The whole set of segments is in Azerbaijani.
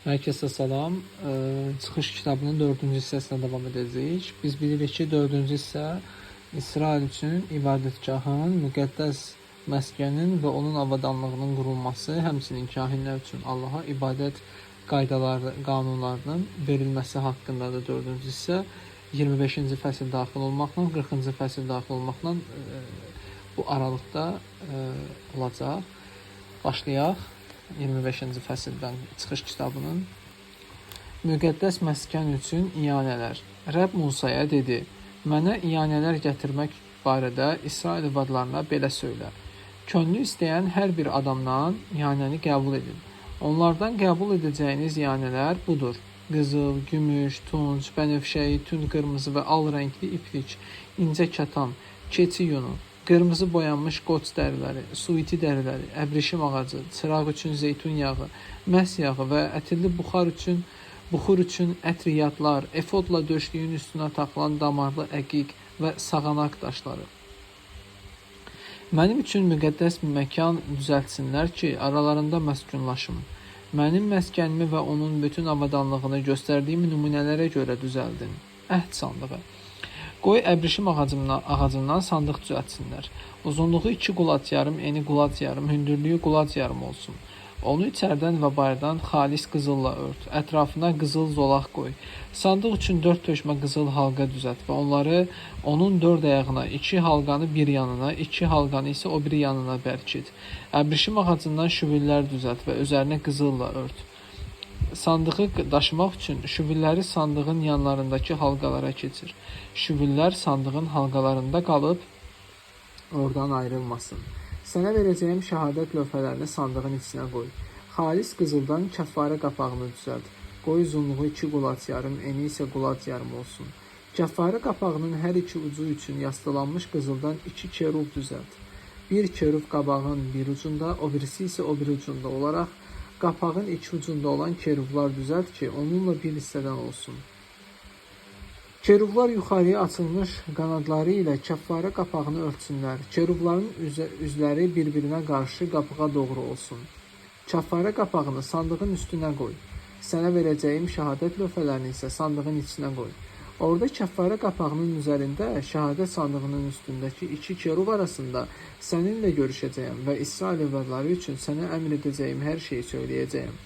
Herkese salam. Çıxış kitabının 4-cü hissəsinə davam edəcəyik. Biz bilirik ki, 4-cü hissə İsrail üçün ibadətgahın, müqəddəs məskənin və onun avadanlığının qurulması, həmçinin kahinlər üçün Allaha ibadət qaydaları, qanunlarının verilməsi haqqındadır 4-cü hissə. 25-ci fəsil daxil olmaqla, 40-cı fəsil daxil olmaqla bu aralıqda olacaq. Başlayaq. 25-ci fəsildən çıxış kitabının. Müqəddəs məskən üçün iyanələr. Rəbb Musaya dedi: Mənə iyanələr gətirmək barədə İsrail övladlarına belə söylə. Könlü istəyən hər bir adamdan iyanəni qəbul edin. Onlardan qəbul edəcəyiniz iyanələr budur: qızıl, gümüş, tunc, bənövşəyi, tünd qırmızı və al rəngli iplik, incə kətan, keçi yunu, qırmızı boyanmış qoç dəriləri, suiti dəriləri, əbrişim ağacı, çıraq üçün zeytun yağı, məhs yağı və ətirli buxur üçün ətriyatlar, efodla döşlüyün üstünə taxılan damarlı əqiq və sağanaq daşları. Mənim üçün müqəddəs bir məkan düzəltsinlər ki, aralarında məskunlaşım. Mənim məskənimi və onun bütün avadanlığını göstərdiyim nümunələrə görə düzəldin. Əhd sandığı. Qoy əbrişim ağacından sandıq düzəltsinlər. Uzunluğu 2 qulac yarım, eni qulac yarım, hündürlüyü qulac yarım olsun. Onu içərdən və bayırdan xalis qızılla ört. Ətrafına qızıl zolaq qoy. Sandıq üçün 4 tökmə qızıl halqa düzəlt və onları onun 4 ayağına, 2 halqanı bir yanına, 2 halqanı isə o biri yanına bərkit. Əbrişim ağacından şüvüllər düzəlt və üzərinə qızılla ört. Sandığı daşımaq üçün şüvülləri sandığın yanlarındakı halqalara keçir. Şüvüllər sandığın halqalarında qalıb oradan ayrılmasın. Sənə verəcəyim şəhadət lövhələrini sandığın içinə qoy. Xalis qızıldan kəffarə qapağını düzəlt. Qoy uzunluğu 2 qulac yarım, eni isə qulac yarım olsun. Kəffarə qapağının hər iki ucu üçün yastılanmış qızıldan 2 kerub düzəlt. Bir kerub qabağın bir ucunda, o birisi isə o biri ucunda olaraq qapağın iki ucunda olan kerublar düzəlt ki, onunla bir hissədən olsun. Kerublar yuxarıya açılmış qanadları ilə kəffarə qapağını örtsünlər. Kerubların üzləri bir-birinə qarşı qapığa doğru olsun. Kəffarə qapağını sandığın üstünə qoy. Sənə verəcəyim şəhadət lövhələrini isə sandığın içinə qoy. Orada kəffarə qapağının üzərində şəhadət sandığının üstündəki 2 kerub arasında səninlə görüşəcəyəm və İsrail övladları üçün sənə əmr edəcəyim hər şeyi söyləyəcəyəm.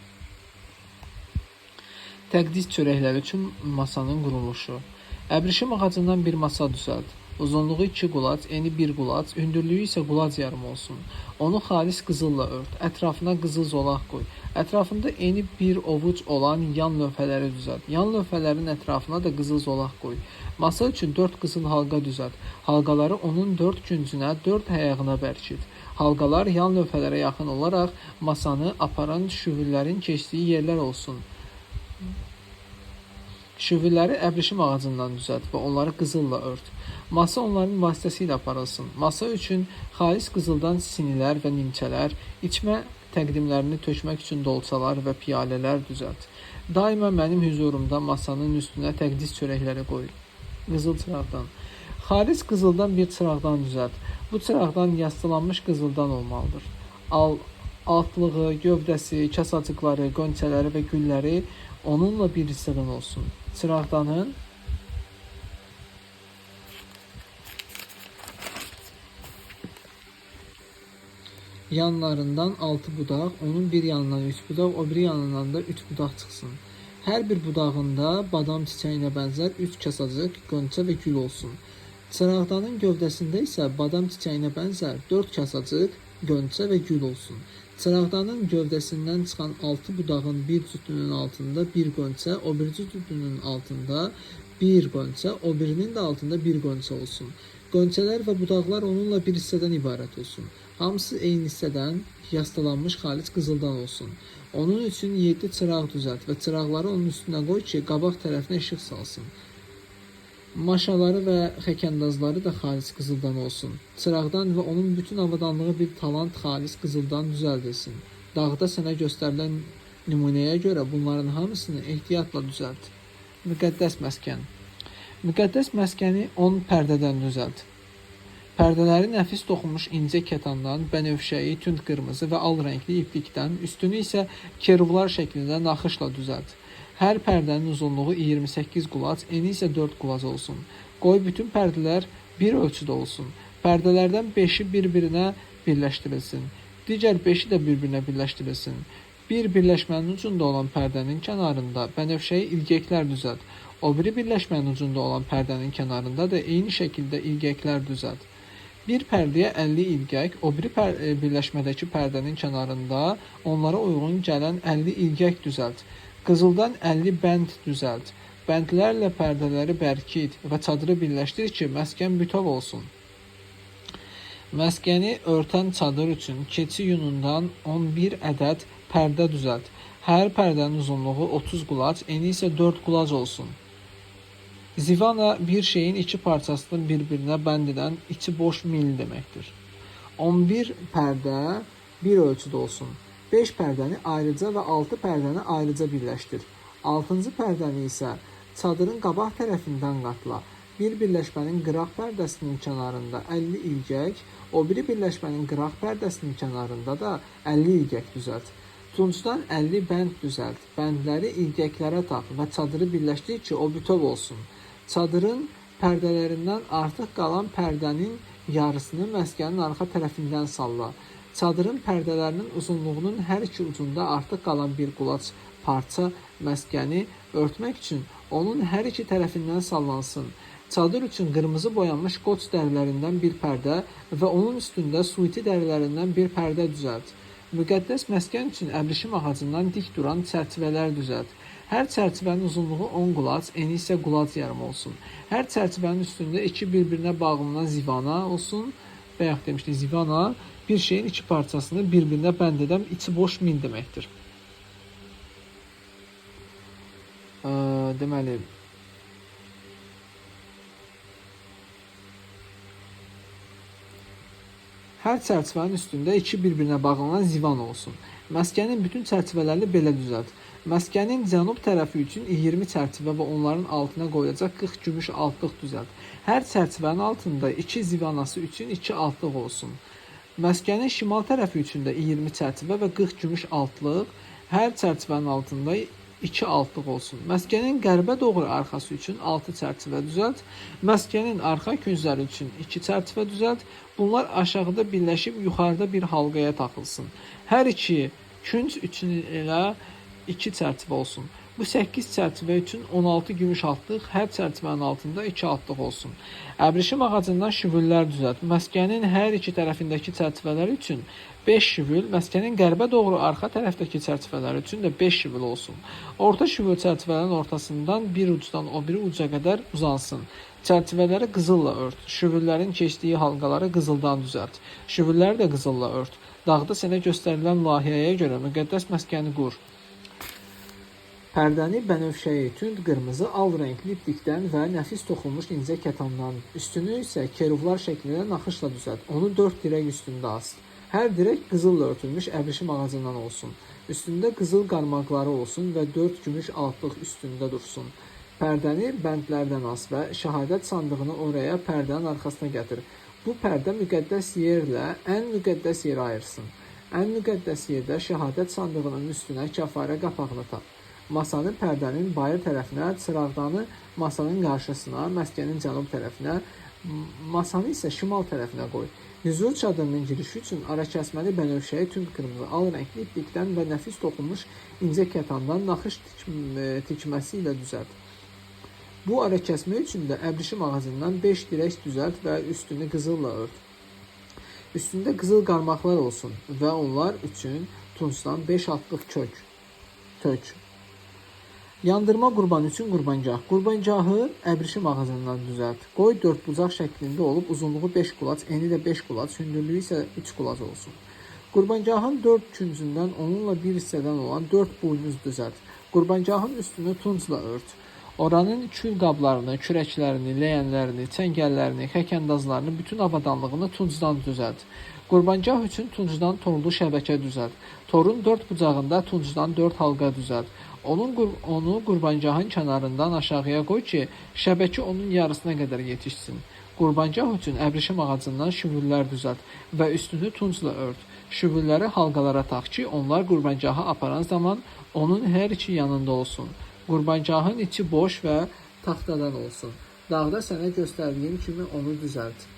Təqdis çörəkləri üçün masanın quruluşu. Əbrişim ağacından bir masa düzəlt. Uzunluğu 2 qulac, eni 1 qulac, hündürlüyü isə qulac yarım olsun. Onu xalis qızılla ört. Ətrafına qızıl zolaq qoy. Ətrafında eni 1 ovuc olan yan lövhələri düzəlt. Yan lövhələrin ətrafına da qızıl zolaq qoy. Masa üçün 4 qızıl halqa düzəlt. Halqaları onun 4 küncünə, 4 ayağına bərkit. Halqalar yan lövhələrə yaxın olaraq masanı aparan şüvüllərin keçdiyi yerlər olsun. Şüvülləri əbrişim ağacından düzəlt və onları qızılla ört. Masa onların vasitəsilə aparılsın. Masa üçün xalis qızıldan sinilər və nimçələr, içmə təqdimlərini tökmək üçün dolçalar və piyalələr düzəlt. Daima mənim hüzurumda masanın üstünə təqdis çörəkləri qoy. Qızıl çıraqdan. Xalis qızıldan bir çıraqdan düzəlt. Bu çıraqdan yastılanmış qızıldan olmalıdır. Altlığı, gövdəsi, kasacıqları, qönçələri və gülləri onunla bir hissədən olsun. Çıraqdanın yanlarından 6 budaq, onun bir yanından 3 budaq, o biri yanından da 3 budaq çıxsın. Hər bir budağında badam çiçəyinə bənzər 3 kasacıq, qönçə və gül olsun. Çıraqdanın gövdəsində isə badam çiçəyinə bənzər 4 kasacıq, qönçə və gül olsun. Çıraqdanın gövdəsindən çıxan 6 budağın bir cütünün altında bir qönçə, o biri cütünün altında bir qönçə, o birinin də altında bir qönçə olsun. Qönçələr və budaqlar onunla bir hissədən ibarət olsun. Hamısı eyni hissədən yastılanmış xalis qızıldan olsun. Onun üçün 7 çıraq düzəlt və çıraqları onun üstünə qoy ki, qabaq tərəfinə işıq salsın. Maşaları və xəkəndazları da xalis qızıldan olsun. Çıraqdan və onun bütün avadanlığı bir talant xalis qızıldan düzəldilsin. Dağda sənə göstərilən nümunəyə görə bunların hamısını ehtiyatla düzəlt. Müqəddəs məskən. Müqəddəs məskəni 10 pərdədən düzəlt. Pərdələri nəfis toxunmuş incə kətandan, bənövşəyi, tünd qırmızı və al rəngli iplikdən, üstünü isə keruvlar şəklində naxışla düzəlt. Hər pərdənin uzunluğu 28 qulac, eni isə 4 qulac olsun. Qoy bütün pərdələr bir ölçüdə olsun. Pərdələrdən 5-i bir-birinə birləşdirilsin. Digər 5-i də bir-birinə birləşdirilsin. Bir birləşmənin ucunda olan pərdənin kənarında bənövşəyi ilgəklər düzəlt. O biri birləşmənin ucunda olan pərdənin kənarında da eyni şəkildə ilgəklər düzəlt. Bir pərdəyə 50 ilgək, o biri birləşmədəki pərdənin kənarında onlara uyğun gələn 50 ilgək düzəlt. Qızıldan 50 bənd düzəlt. Bəndlərlə pərdələri bərkit və çadırı birləşdir ki, məskən bütöv olsun. Məskəni örtən çadır üçün keçi yunundan 11 ədəd pərdə düzəlt. Hər pərdənin uzunluğu 30 qulac, eni isə 4 qulac olsun. Zivana bir şeyin iki parçasını bir-birinə bənd edən içi boş mil deməkdir. 11 pərdə bir ölçüdə olsun. 5 pərdəni ayrıca və 6 pərdəni ayrıca birləşdir. 6-cı pərdəni isə çadırın qabaq tərəfindən qatla. Bir birləşmənin qıraq pərdəsinin kənarında 50 ilgək, o biri birləşmənin qıraq pərdəsinin kənarında da 50 ilgək düzəlt. Tuncdan 50 bənd düzəlt. Bəndləri ilgəklərə tax və çadırı birləşdir ki, o bütöv olsun. Çadırın pərdələrindən artıq qalan pərdənin yarısını məskənin arxa tərəfindən salla. Çadırın pərdələrinin uzunluğunun hər iki ucunda artıq qalan bir qulac parça məskəni örtmək üçün onun hər iki tərəfindən sallansın. Çadır üçün qırmızı boyanmış qoç dərilərindən bir pərdə və onun üstündə suiti dərilərindən bir pərdə düzəlt. Müqəddəs məskən üçün əbrişim ağacından dik duran çərçivələr düzəlt. Hər çərçivənin uzunluğu 10 qulac, eni isə qulac yarım olsun. Hər çərçivənin üstündə iki bir-birinə bağlanan zivana olsun. Bayaq demişdik, zivana bir şeyin iki parçasını bir-birinə bənd edən içi boş mil deməkdir. Deməli, hər çərçivənin üstündə iki bir-birinə bağlanan zivan olsun. Məskənin bütün çərçivələrini belə düzəlt. Məskənin cənub tərəfi üçün 20 çərçivə və onların altına qoyulacaq 40 gümüş altlıq düzəlt. Hər çərçivənin altında 2 zivanası üçün 2 altlıq olsun. Məskənin şimal tərəfi üçün də 20 çərçivə və 40 gümüş altlıq, hər çərçivənin altında 2 altlıq olsun. Məskənin qərbə doğru arxası üçün 6 çərçivə düzəlt. Məskənin arxa küncləri üçün 2 çərçivə düzəlt. Bunlar aşağıda birləşib yuxarıda bir halqaya taxılsın. Hər iki künc üçün elə 2 çərçivə olsun. Bu 8 çərçivə üçün 16 gümüş altlıq, hər çərçivənin altında 2 altlıq olsun. Əbrişim ağacından şüvüllər düzəlt. Məskənin hər iki tərəfindəki çərçivələr üçün 5 şüvül, məskənin qərbə doğru arxa tərəfdəki çərçivələr üçün də 5 şüvül olsun. Orta şüvül çərçivələrin ortasından bir ucdan o biri uca qədər uzansın. Çərçivələri qızılla ört. Şüvüllərin keçdiyi halqaları qızıldan düzəlt. Şüvülləri də qızılla ört. Dağda sənə göstərilən layihəyə görə müqəddəs məskəni qur. Pərdəni bənövşəyi, tünd qırmızı, al rəngli iplikdən və nəfis toxunmuş incə kətandan, üstünü isə keruvlar şəklində naxışla düzəlt. Onu 4 dirək üstündə as. Hər dirək qızılla örtülmüş əbrişim ağacından olsun. Üstündə qızıl qarmaqları olsun və 4 gümüş altlıq üstündə dursun. Pərdəni bəndlərdən as və şəhadət sandığını oraya pərdənin arxasına gətir. Bu pərdə müqəddəs yerlə ən müqəddəs yeri ayırsın. Ən müqəddəs yerdə şəhadət sandığının üstünə kəfarə qapağını tax. Masanı pərdənin bayır tərəfinə, çıraqdanı masanın qarşısına, məskənin cənub tərəfinə, masanı isə şimal tərəfinə qoy. Hüzur çadırının girişi üçün arakəsməli bənövşəyi tünd qırmızı, al rəngli iplikdən və nəfis toxunmuş incə kətandan naxış tikməsi ilə düzəlt. Bu arakəsmə üçün də əbrişim ağacından 5 dirək düzəlt və üstünü qızılla ört. Üstündə qızıl qarmaqlar olsun və onlar üçün tuncdan 5 altlıq tök. Yandırma qurbanı üçün qurbangah. Qurbangahı əbrişim ağacından düzəlt. Qoy 4 bucaq şəklində olub uzunluğu 5 qulac, eni də 5 qulac, hündürlüyü isə 3 qulac olsun. Qurbangahın 4 küncündən onunla bir hissədən olan 4 buynuz düzəlt. Qurbangahın üstünü tuncla ört. Oranın kül qablarını, kürəklərini, ləyənlərini, çəngəllərini, xəkəndazlarını, bütün avadanlığını tuncdan düzəlt. Qurbangah üçün tuncdan torlu şəbəkə düzəlt. Torun 4 bucağında tuncdan 4 halqa düzəlt. Onu qurbangahın kənarından aşağıya qoy ki, şəbəkə onun yarısına qədər yetişsin. Qurbancaq üçün əbrişim ağacından şüvürlər düzəlt və üstünü tuncla ört. Şüvürləri halqalara tax ki, onlar qurbancağı aparan zaman onun hər iki yanında olsun. Qurbancağın içi boş və taxtadan olsun. Dağda sənə göstərdiyim kimi onu düzəlt.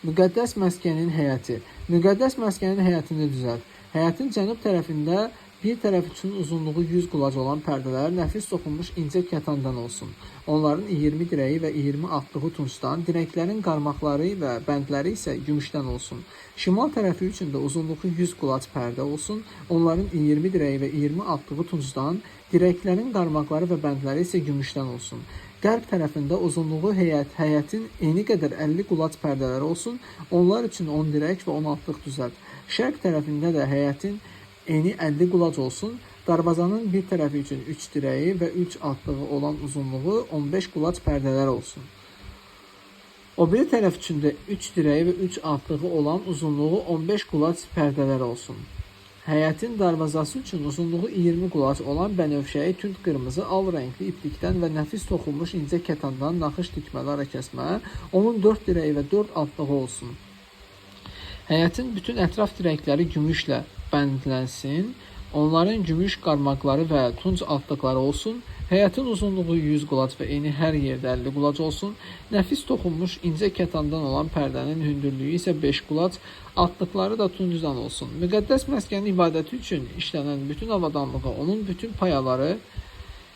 Müqəddəs məskənin həyəti. Müqəddəs məskənin həyətini düzəlt. Həyətin cənub tərəfində bir tərəf üçün uzunluğu 100 qulac olan pərdələr nəfis toxunmuş incə kətandan olsun. Onların 20 dirəyi və 20 atlığı tuncdan, dirəklərin qarmaqları və bəndləri isə gümüşdən olsun. Şimal tərəfi üçün də uzunluğu 100 qulac pərdə olsun. Onların 20 dirəyi və 20 atlığı tuncdan, dirəklərin qarmaqları və bəndləri isə gümüşdən olsun. Qərb tərəfində uzunluğu həyətin eni qədər 50 qulac pərdələri olsun. Onlar üçün 10 dirək və 10 atlıq düzəlt. Şərq tərəfində də həyətin eni 50 qulac olsun. Darvazanın bir tərəfi üçün 3 dirəyi və 3 atlığı olan uzunluğu 15 qulac pərdələr olsun. O biri tərəf üçün də 3 dirəyi və 3 atlığı olan uzunluğu 15 qulac pərdələr olsun. Həyətin darvazası üçün uzunluğu 20 qulac olan bənövşəyi tünd qırmızı al rəngli iplikdən və nəfis toxunmuş incə kətandan naxış tikmələr kəsmə, onun 4 dirəyi və 4 atlığı olsun. Həyətin bütün ətraf dirəkləri gümüşlə bəndlənsin, onların gümüş qarmaqları və tunc altlıqları olsun. Həyətin uzunluğu 100 qulac və eni hər yerdə 50 qulac olsun. Nəfis toxunmuş incə kətandan olan pərdənin hündürlüyü isə 5 qulac, altlıqları da tuncdan olsun. Müqəddəs məskənin ibadəti üçün işlənən bütün avadanlığı, onun bütün payaları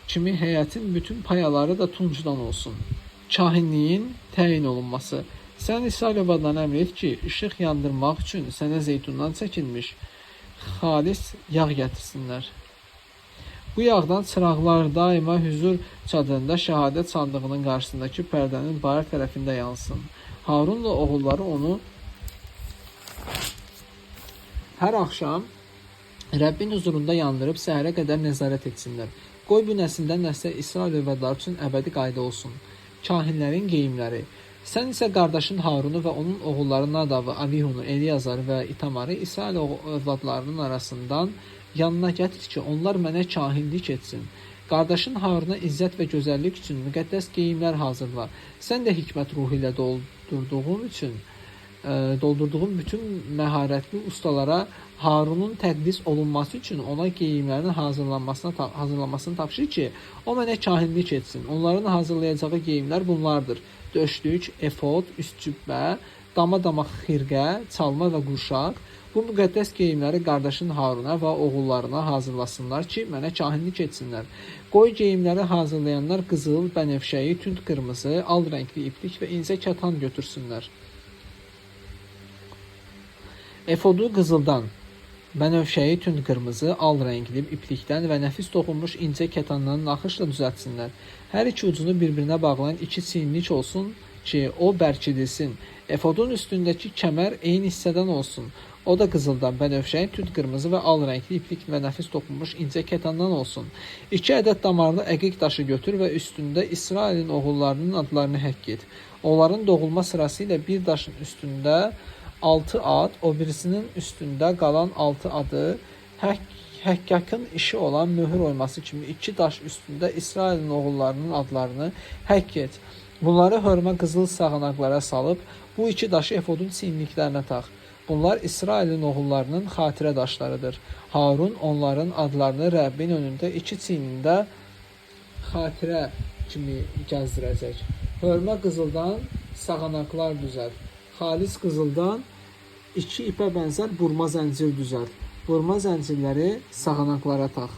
kimi həyətin bütün payaları da tuncdan olsun. Kahinliyin təyin olunması. Sən İsrailovadan əmr et ki, işıq yandırmaq üçün sənə zeytundan çəkilmiş xalis yağ gətirsinlər. Bu yağdan çıraqlar daima hüzur çadırında şəhadət sandığının qarşısındakı pərdənin bayır tərəfində yansın. Harunla oğulları onu hər axşam Rəbbin huzurunda yandırıb səhərə qədər nəzarət etsinlər. Qoy bu nəsildən nəslə İsrail övladları üçün əbədi qayda olsun. Kahinlərin geyimləri. Sən isə qardaşın Harunu və onun oğulları Nadavı, Avihunu, Eliyazarı və İtamarı İsrail övladlarının arasından yanına gətir ki, onlar mənə kahinlik etsin. Qardaşın Haruna izzət və gözəllik üçün müqəddəs geyimlər hazırla. Sən də hikmət ruhu ilə doldurduğum bütün məharətli ustalara Harunun təqdis olunması üçün ona geyimlərin hazırlanmasını tapşır ki, o mənə kahinlik etsin. Onların hazırlayacağı geyimlər bunlardır: döşlük, efod, üst cübbə, dama xirqə, çalma və qurşaq. Bu müqəddəs geyimləri qardaşın Haruna və oğullarına hazırlasınlar ki, mənə kahinlik etsinlər. Qoy geyimləri hazırlayanlar qızıl, bənövşəyi, tünd qırmızı, al rəngli iplik və incə kətan götürsünlər. Efodu qızıldan, bənövşəyi tünd qırmızı, al rəngli iplikdən və nəfis toxunmuş incə kətandan naxışla düzəltsinlər. Hər iki ucunu bir-birinə bağlayan 2 çiyinlik olsun ki, o bərkidilsin. Efodun üstündəki kəmər eyni hissədən olsun. O da qızıldan, bənövşəyin tünd qırmızı və al rəngli iplik və nəfis toxunmuş incə kətandan olsun. 2 ədəd damarlı əqiq daşı götür və üstündə İsrailin oğullarının adlarını həkk et. Onların doğulma sırası ilə bir daşın üstündə 6 ad, o birisinin üstündə qalan 6 adı, həkkakın işi olan möhür oyması kimi 2 daş üstündə İsrailin oğullarının adlarını həkk et. Bunları hörmə qızıl sağanaqlara salıb, bu 2 daşı efodun çiyinliklərinə tax. Bunlar İsrailin oğullarının xatirə daşlarıdır. Harun onların adlarını Rəbbin önündə 2 çiynində xatirə kimi gəzdirəcək. Hörmə qızıldan sağanaqlar düzəlt. Xalis qızıldan 2 ipə bənzər burma zəncir düzəlt. Burma zəncirləri sağanaqlara tax.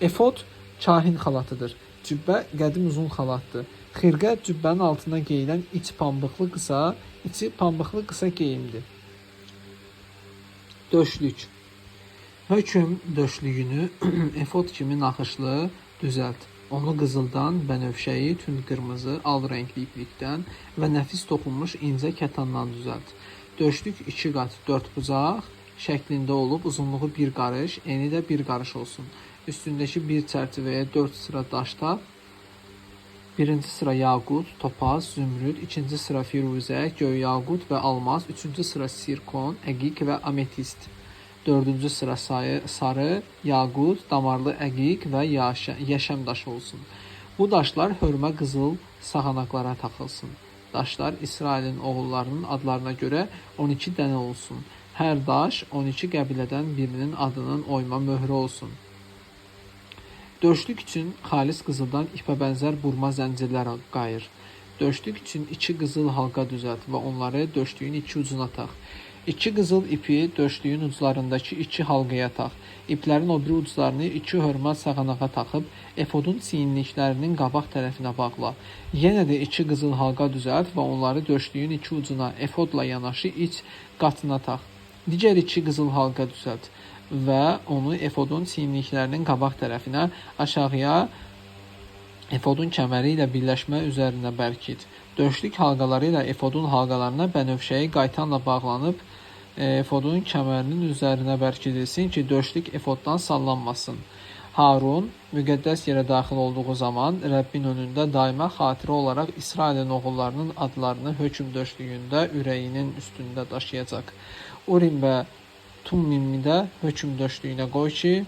Efod kahin xalatıdır. Cübbə qədim uzun xalatdır. Xirqə cübbənin altına geyilən içi pambıqlı qısa geyimdir. Döşlük. Hökm döşlüyünü efod kimi naxışlı düzəlt. Onu qızıldan, bənövşəyi, tünd qırmızı, al rəngli iplikdən və nəfis toxunmuş incə kətandan düzəlt. Döşlük 2 qat 4 bucaq şəklində olub, uzunluğu 1 qarış, eni də 1 qarış olsun. Üstündəki bir çərçivəyə 4 sıra daşda, birinci sıra yaqut, topaz, zümrüd, ikinci sıra firuzə, göy yaqut və almaz, üçüncü sıra sirkon, əqiq və ametist. Dördüncü sıra sarı, yaqut, damarlı əqiq və yaşəm daşı olsun. Bu daşlar hörmə qızıl sağanaqlara taxılsın. Daşlar İsrailin oğullarının adlarına görə 12 dənə olsun. Hər daş 12 qəbilədən birinin adının oyma möhrü olsun. Döşlük üçün xalis qızıldan ipə bənzər burma zəncirlər qayır. Döşlük üçün 2 qızıl halqa düzəlt və onları döşlüyün 2 ucuna tax. 2 qızıl ipi döşlüyün uclarındakı 2 halqaya tax. İplərin o biri uclarını 2 hörmə sağanağa taxıb, efodun çiyinliklərinin qabaq tərəfinə bağla. Yenə də 2 qızıl halqa düzəlt və onları döşlüyün 2 ucuna efodla yanaşı iç qatına tax. Digər 2 qızıl halqa düzəlt və onu efodun çiyinliklərinin qabaq tərəfinə aşağıya efodun kəməri ilə birləşmə üzərinə bərkit. Döşlük halqaları ilə efodun halqalarına bənövşəyi qaytanla bağlanıb efodun kəmərinin üzərinə bərkidilsin ki, döşlük efoddan sallanmasın. Harun müqəddəs yerə daxil olduğu zaman Rəbbin önündə daima xatirə olaraq İsrailin oğullarının adlarını hökm döşlüyündə ürəyinin üstündə daşıyacaq. Urim və Tummimi də hökm döşlüyünə qoy ki,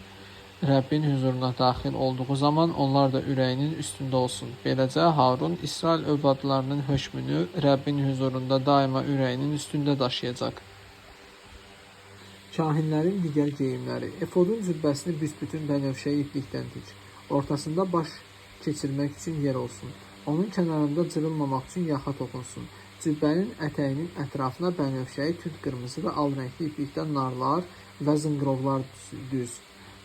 Rəbbin huzuruna daxil olduğu zaman onlar da ürəyinin üstündə olsun. Beləcə Harun İsrail övladlarının hökmünü Rəbbin huzurunda daima ürəyinin üstündə daşıyacaq. Kahinlərin digər geyimləri. Efodun cübbəsini büsbütün bənövşəyi iplikdən tik. Ortasında baş keçirmək üçün yer olsun. Onun kənarında cırılmamaq üçün yaxa toxunsun. Cübbənin ətəyinin ətrafına bənövşəyi tünd qırmızı və al rəngli iplikdən narlar və zınqrovlar düz.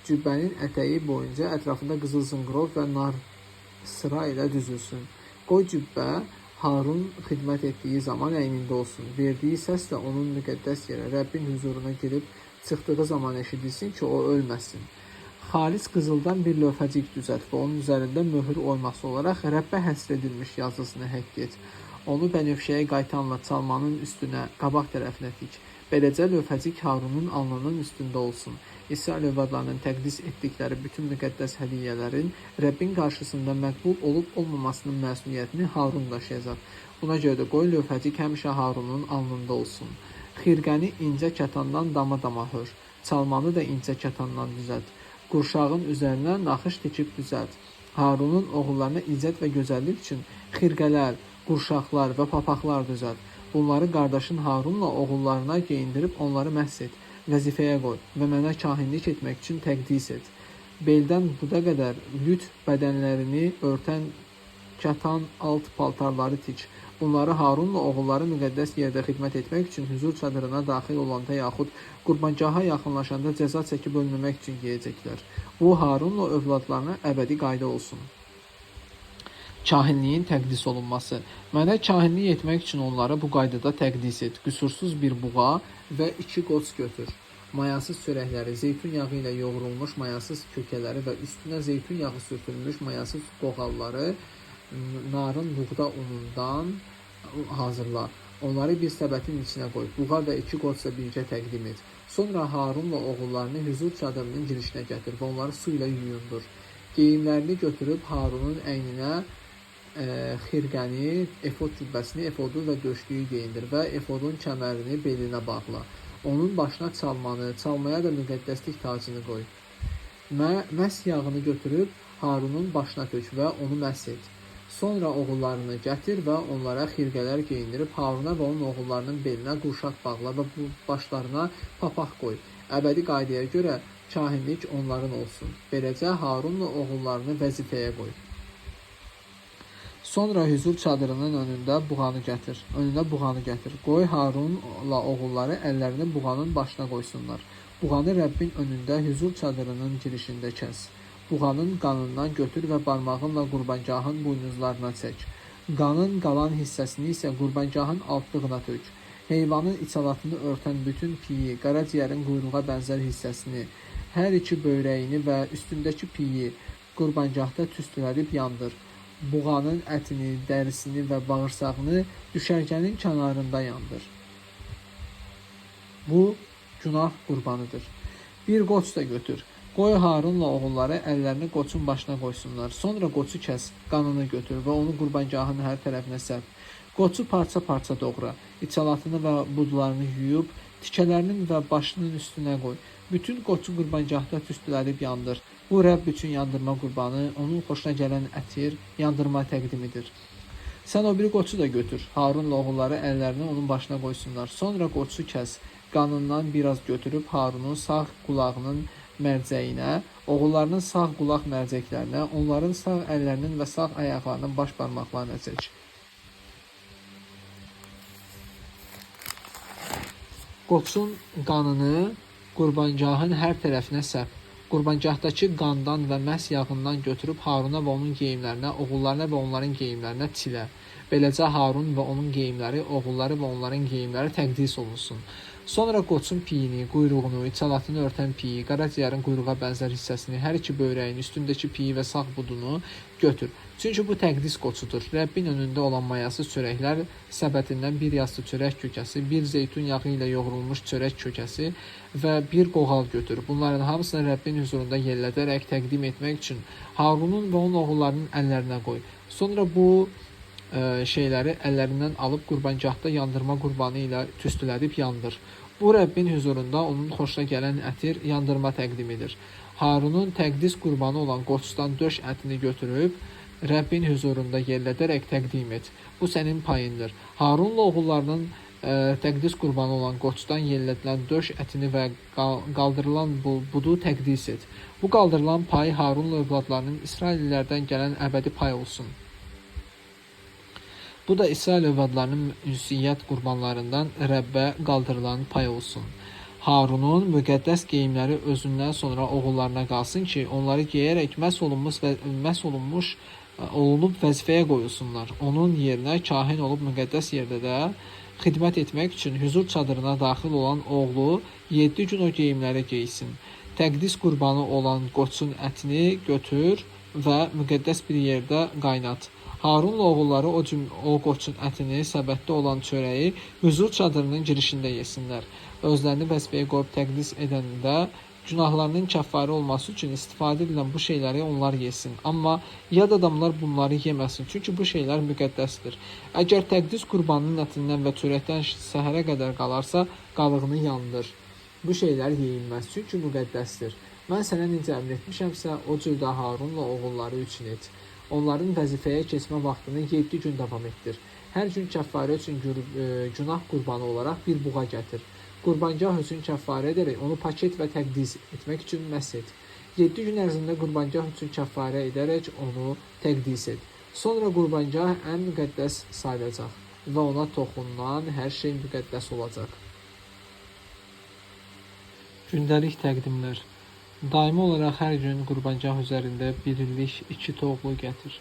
Cübbənin ətəyi boyunca ətrafında qızıl zınqrov və nar sıra ilə düzülsün. Qoy cübbə Harun xidmət etdiyi zaman əynində olsun. Verdiyi səs də onun müqəddəs yerə, Rəbbin huzuruna girib çıxdığı zaman eşidilsin ki, o ölməsin. Xalis qızıldan bir lövhəcik düzəlt və onun üzərində möhür oyması olaraq Rəbbə həsr edilmiş yazısını həkk et. Onu bənövşəyə qaytanla çalmanın üstünə, qabaq tərəfinə tik. Beləcə lövhəcik Harunun alnının üstündə olsun. İsrail övladlarının təqdis etdikləri bütün müqəddəs hədiyyələrin Rəbbin qarşısında məqbul olub-olmamasının məsuliyyətini Harun daşıyacaq. Buna görə də qoy lövhəcik həmişə Harunun alnında olsun. Xirqəni incə kətandan dama hör. Çalmanı da incə kətandan düzəlt. Qurşağın üzərinə naxış tikib düzəlt. Harunun oğullarına izzət və gözəllik üçün xirqələr, qurşaqlar və papaqlar düzəlt. Bunları qardaşın Harunla oğullarına geyindirib onları məhs et. Vəzifəyə qoy və mənə kahinlik etmək üçün təqdis et. Beldən buda qədər lüt bədənlərini örtən kətan alt paltarları tik. Bunları Harunla oğulları müqəddəs yerdə xidmət etmək üçün hüzur çadırına daxil olanda yaxud qurbangaha yaxınlaşanda cəza çəkib ölməmək üçün geyəcəklər. Bu Harunla övladlarına əbədi qayda olsun. Kahinliyin təqdis olunması. Mənə kahinlik etmək üçün onları bu qaydada təqdis et. Qüsursuz bir buğa və 2 qoç götür. Mayasız çörəkləri, zeytun yağı ilə yoğrulmuş mayasız kökələri və üstünə zeytun yağı sürtülmüş mayasız qoğalları narın buğda unundan hazırla. Onları bir səbətin içinə qoy. Buğa və 2 qoçla birgə təqdim et. Sonra Harunla oğullarını hüzur çadırının girişinə gətir və onları su ilə yuyundur. Geyimlərini götürüb Harunun əyninə xirqəni, efod cübbəsini, efodu və döşlüyü geyindir və efodun kəmərini belinə bağla. Onun başına çalmanı, çalmaya da müqəddəslik tacını qoy. Məs yağını götürüb Harunun başına tök və onu məs et. Sonra oğullarını gətir və onlara xirqələr geyindirib Haruna və onun oğullarının belinə qurşaq bağla və başlarına papaq qoy. Əbədi qaydaya görə kahinlik onların olsun. Beləcə Harunla oğullarını vəzifəyə qoy. Sonra hüzur çadırının önündə buğanı gətir. Qoy Harunla oğulları əllərini buğanın başına qoysunlar. Buğanı Rəbbin önündə hüzur çadırının girişində kəs. Buğanın qanından götür və barmağınla qurbangahın buynuzlarına çək. Qanın qalan hissəsini isə qurbangahın altlığına tök. Heyvanın içalatını örtən bütün piyi, qaraciyərin quyruğa bənzər hissəsini, hər 2 böyrəyini və üstündəki piyi qurbangahda tüstülədib yandır. Buğanın ətini, dərisini və bağırsağını düşərgənin kənarında yandır. Bu günah qurbanıdır. Bir qoç da götür. Qoy Harunla oğulları əllərini qoçun başına qoysunlar. Sonra qoçu kəs, qanını götür və onu qurbangahın hər tərəfinə sərp. Qoçu parça-parça doğra. İçalatını və budlarını yuyub, tikələrinin və başının üstünə qoy. Bütün qoçu qurbangahda tüstülədib yandır. Bu Rəbb üçün yandırma qurbanı, onun xoşuna gələn ətir, yandırma təqdimidir. Sən o biri qoçu da götür. Harunla oğulları əllərini onun başına qoysunlar. Sonra qoçu kəs. Qanından biraz götürüb Harunun sağ qulağının mərcəyinə, oğullarının sağ qulaq mərcəklərinə, onların sağ əllərinin və sağ ayaqlarının baş barmaqlarına çək. Qoçun qanını qurbancağın hər tərəfinə səp. Qurbancahdakı qandan və məhz yağından götürüb Haruna və onun geyimlərinə, oğullarına və onların geyimlərinə çilə. Beləcə Harun və onun geyimləri, oğulları və onların geyimləri təqdis olunsun. Sonra qoçun piyini, quyruğunu, içalatını örtən piyi, qaraciyərin quyruğa bənzər hissəsini, hər iki böyrəyin üstündəki piyi və sağ budunu götür. Çünki bu təqdis qoçudur. Rəbbin önündə olan mayasız çörəklər səbətindən bir yastı çörək kökəsi, bir zeytun yağı ilə yoğrulmuş çörək kökəsi və bir qoğal götür. Bunların hamısını Rəbbin huzurunda yellədərək təqdim etmək üçün Harunun və onun oğullarının əllərinə qoy. Sonra bu şeyləri əllərindən alıb qurbancaqda yandırma qurbanı ilə tüstülədib yandır. Bu Rəbbin huzurunda onun xoşuna gələn ətir, yandırma təqdimidir. Harunun təqdis qurbanı olan qoçdan döş ətini götürüb Rəbbin huzurunda yellədərək təqdim et. Bu sənin payındır. Harunla oğullarının təqdis qurbanı olan qoçdan yellədilən döş ətini və qaldırılan budu təqdis et. Bu qaldırılan pay Harunla övladlarının İsraillilərdən gələn əbədi pay olsun. Bu da İsrail övladlarının ünsiyyət qurbanlarından Rəbbə qaldırılan pay olsun. Harunun müqəddəs geyimləri özündən sonra oğullarına qalsın ki, onları geyərək məhz olunub vəzifəyə qoyulsunlar. Onun yerinə kahin olub müqəddəs yerdə də xidmət etmək üçün hüzur çadırına daxil olan oğlu 7 gün o geyimləri geysin. Təqdis qurbanı olan qoçun ətini götür və müqəddəs bir yerdə qaynat. Harunla oğulları o qoçun ətini, səbətdə olan çörəyi hüzur çadırının girişində yesinlər. Özlərini vəzifəyə qoyub təqdis edəndə günahlarının kəffarə olması üçün istifadə edilən bu şeyləri onlar yesin. Amma yad adamlar bunları yeməsin, çünki bu şeylər müqəddəsdir. Əgər təqdis qurbanının ətindən və çörəkdən səhərə qədər qalarsa, qalığını yandır. Bu şeylər yeyilməz, çünki müqəddəsdir. Mən sənə necə əmr etmişəmsə, o cürdə Harunla oğulları üçün et. Onların vəzifəyə keçmə vaxtını 7 gün davam etdir. Hər gün kəffarə üçün günah qurbanı olaraq bir buğa gətir. Qurbancaq üçün kəffarə edərək onu pak et və təqdis etmək üçün məhz et. 7 gün ərzində qurbancaq üçün kəffarə edərək onu təqdis et. Sonra qurbancaq ən müqəddəs sayılacaq və ona toxunulan hər şey müqəddəs olacaq. Gündəlik təqdimlər. Daimi olaraq hər gün qurbancaq üzərində bir illik 2 toğlu gətir.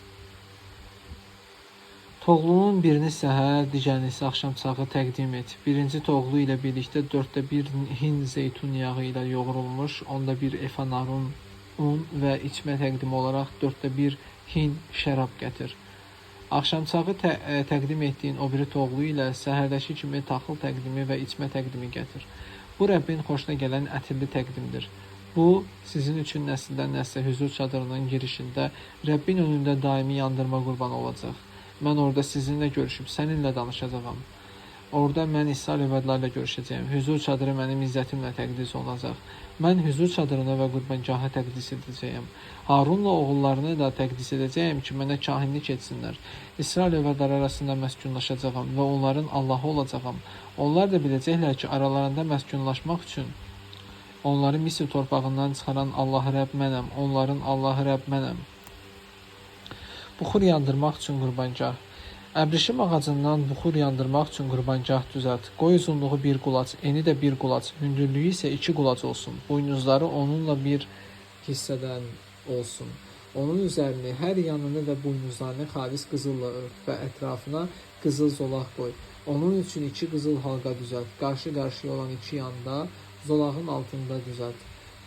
Toğlunun birini səhər, digərini isə axşamçağı təqdim et. Birinci toğlu ilə birlikdə 1/4 hin zeytun yağı ilə yoğrulmuş, 1/10 efa narun, un və içmə təqdimi olaraq 1/4 hin şərab gətir. Axşamçağı təqdim etdiyin o biri toğlu ilə səhərdəki kimi taxıl təqdimi və içmə təqdimi gətir. Bu Rəbbin xoşuna gələn ətirli təqdimdir. Bu, sizin üçün nəsildən nəslə hüzur çadırının girişində Rəbbin önündə daimi yandırma qurbanı olacaq. Mən orada sizinlə görüşüb səninlə danışacağam. Orada mən İsrail övladlarıyla görüşəcəyim. Hüzur çadırı mənim izzətimlə təqdis olacaq. Mən hüzur çadırını və qurbancahı təqdis edəcəyəm. Harunla oğullarını da təqdis edəcəyəm ki, mənə kahinlik etsinlər. İsrail övladları arasında məskunlaşacağam və onların Allahı olacağam. Onlar da biləcəklər ki, aralarında məskunlaşmaq üçün onları Misir torpağından çıxaran Allah Rəbb mənəm, onların Allahı Rəbb mənəm. Buxur yandırmaq üçün qurbancaq. Əbrişim ağacından buxur yandırmaq üçün qurbancaq düzəlt. Qoy uzunluğu 1 qulac, eni də 1 qulac, hündürlüyü isə 2 qulac olsun. Buynuzları onunla bir hissədən olsun. Onun üzərini, hər yanını və buynuzlarını xalis qızılla ört və ətrafına qızıl zolaq qoy. Onun üçün 2 qızıl halqa düzəlt. Qarşı-qarşıya olan 2 yanda zolağın altında düzəlt.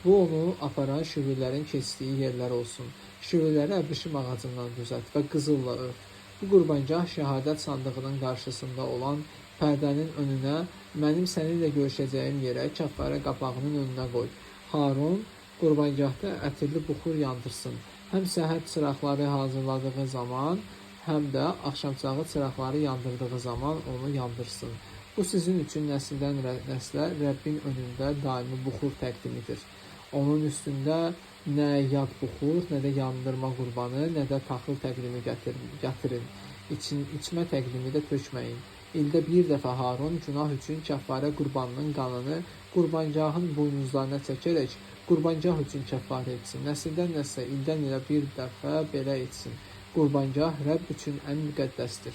Bu onu aparan şüvürlərin keçdiyi yerlər olsun. Şüvürləri əbrişim ağacından düzəlt və qızılla ört. Bu qurbancaq şəhadət sandığının qarşısında olan pərdənin önünə, mənim səninlə görüşəcəyim yerə, kəffarə qapağının önünə qoy. Harun qurbancaqda ətirli buxur yandırsın. Həm səhər çıraqları hazırladığı zaman, həm də axşamçağı çıraqları yandırdığı zaman onu yandırsın. Bu sizin üçün nəsildən nəslə Rəbbin önündə daimi buxur təqdimidir. Onun üstündə Nə yad buxur, nə də yandırma qurbanı, nə də taxıl təqdimi gətirin. İçmə təqdimi də tökməyin. İldə bir dəfə Harun günah üçün kəffarə qurbanının qanını qurbancağın buynuzlarına çəkərək qurbancaq üçün kəffarə etsin. Nəsildən nəslə ildən ilə bir dəfə belə etsin. Qurbancaq Rəbb üçün ən müqəddəsdir.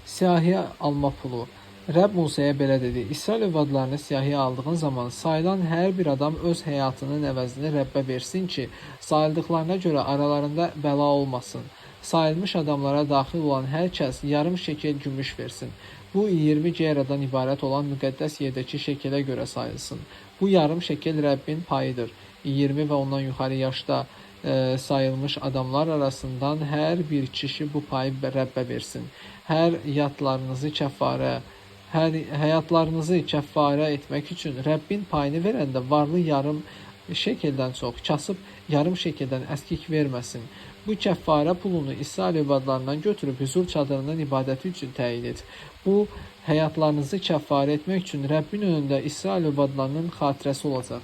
Siyahıya alma pulu. Rəbb Musaya belə dedi: İsrail övladlarını siyahıya aldığın zaman sayılan hər bir adam öz həyatının əvəzini Rəbbə versin ki, sayıldıqlarına görə aralarında bəla olmasın. Sayılmış adamlara daxil olan hər kəs yarım şekel gümüş versin. Bu 20 geradan ibarət olan müqəddəs yerdəki şekelə görə sayılsın. Bu yarım şekel Rəbbin payıdır. 20 və ondan yuxarı yaşda sayılmış adamlar arasından hər bir kişi bu payı Rəbbə versin. Həyatlarınızı kəffarə etmək üçün Rəbbin payını verəndə varlı yarım şekeldən çox, kasıb yarım şekeldən əskik verməsin. Bu kəffarə pulunu İsrail övladlarından götürüb hüzur çadırının ibadəti üçün təyin et. Bu, həyatlarınızı kəffarə etmək üçün Rəbbin önündə İsrail övladlarının xatirəsi olacaq.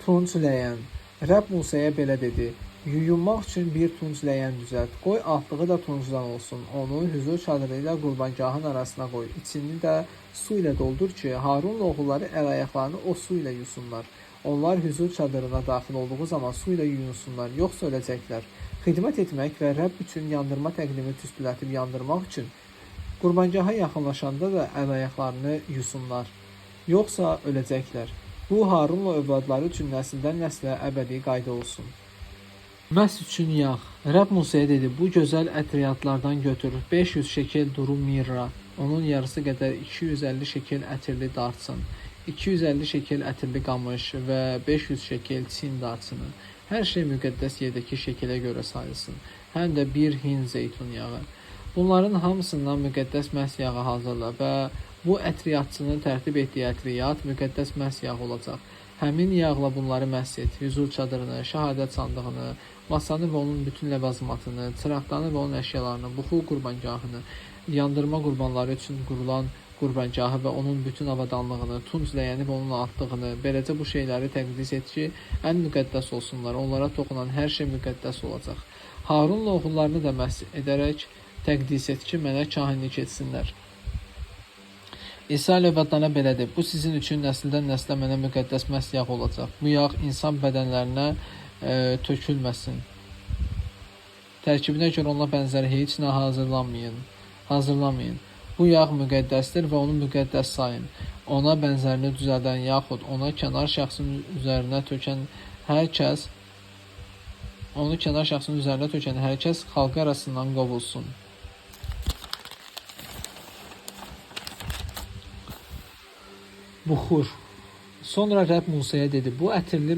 Tunc ləyən. Rəbb Musaya belə dedi: Yuyunmaq üçün bir tunc ləyən düzəlt. Qoy altlığı da tuncdan olsun. Onu hüzur çadırı ilə qurbancağın arasına qoy. İçini də su ilə doldur ki, Harunla oğulları əl-ayaqlarını o su ilə yusunlar. Onlar hüzur çadırına daxil olduğu zaman su ilə yuyunsunlar, yoxsa öləcəklər. Xidmət etmək və Rəbb üçün yandırma təqdimi tüstülətib yandırmaq üçün qurbancağa yaxınlaşanda da əl-ayaqlarını yusunlar, yoxsa öləcəklər. Bu, Harunla övladları üçün nəsildən nəslə əbədi qayda olsun. Məhz üçün yağ. Rəbb Musaya dedi: Bu gözəl ətriyyatlardan götür. 500 şekel duru mirra, onun yarısı qədər 250 şekel ətirli darçın, 250 şekel ətirli qamış və 500 şekel çin darçını. Hər şey müqəddəs yerdəki şekelə görə sayılsın. Həm də bir hin zeytun yağı. Bunların hamısından müqəddəs məhz yağı hazırla və bu ətriyyatçının tərtib etdiyi ətriyyat müqəddəs məhz yağı olacaq. Həmin yağla bunları məhz et. Hüzur çadırını, şəhadət sandığını, masanı və onun bütün ləvazimatını, çıraqlarını və onun əşyalarını, buxur qurbancağını, yandırma qurbanları üçün qurulan qurbancağı və onun bütün avadanlığını, tunc ləyəni və onun altlığını, beləcə bu şeyləri təqdis et ki, ən müqəddəs olsunlar. Onlara toxunan hər şey müqəddəs olacaq. Harunla oğullarını da məhz edərək təqdis et ki, mənə kahinlik etsinlər. İsrail övladlarına belədir: Bu sizin üçün nəsildən nəslə mənə müqəddəs məhz yağ olacaq. Bu yağ insan bədənlərinə tökülməsin. Tərkibinə görə ona bənzər heç nə hazırlamayın. Bu yağ müqəddəsdir və onu müqəddəs sayın. Ona bənzərini düzəldən yaxud ona kənar şəxsin üzərinə tökən hər kəs xalq arasından qovulsun. Buxur. Sonra Rəbb Musaya dedi: Bu ətirli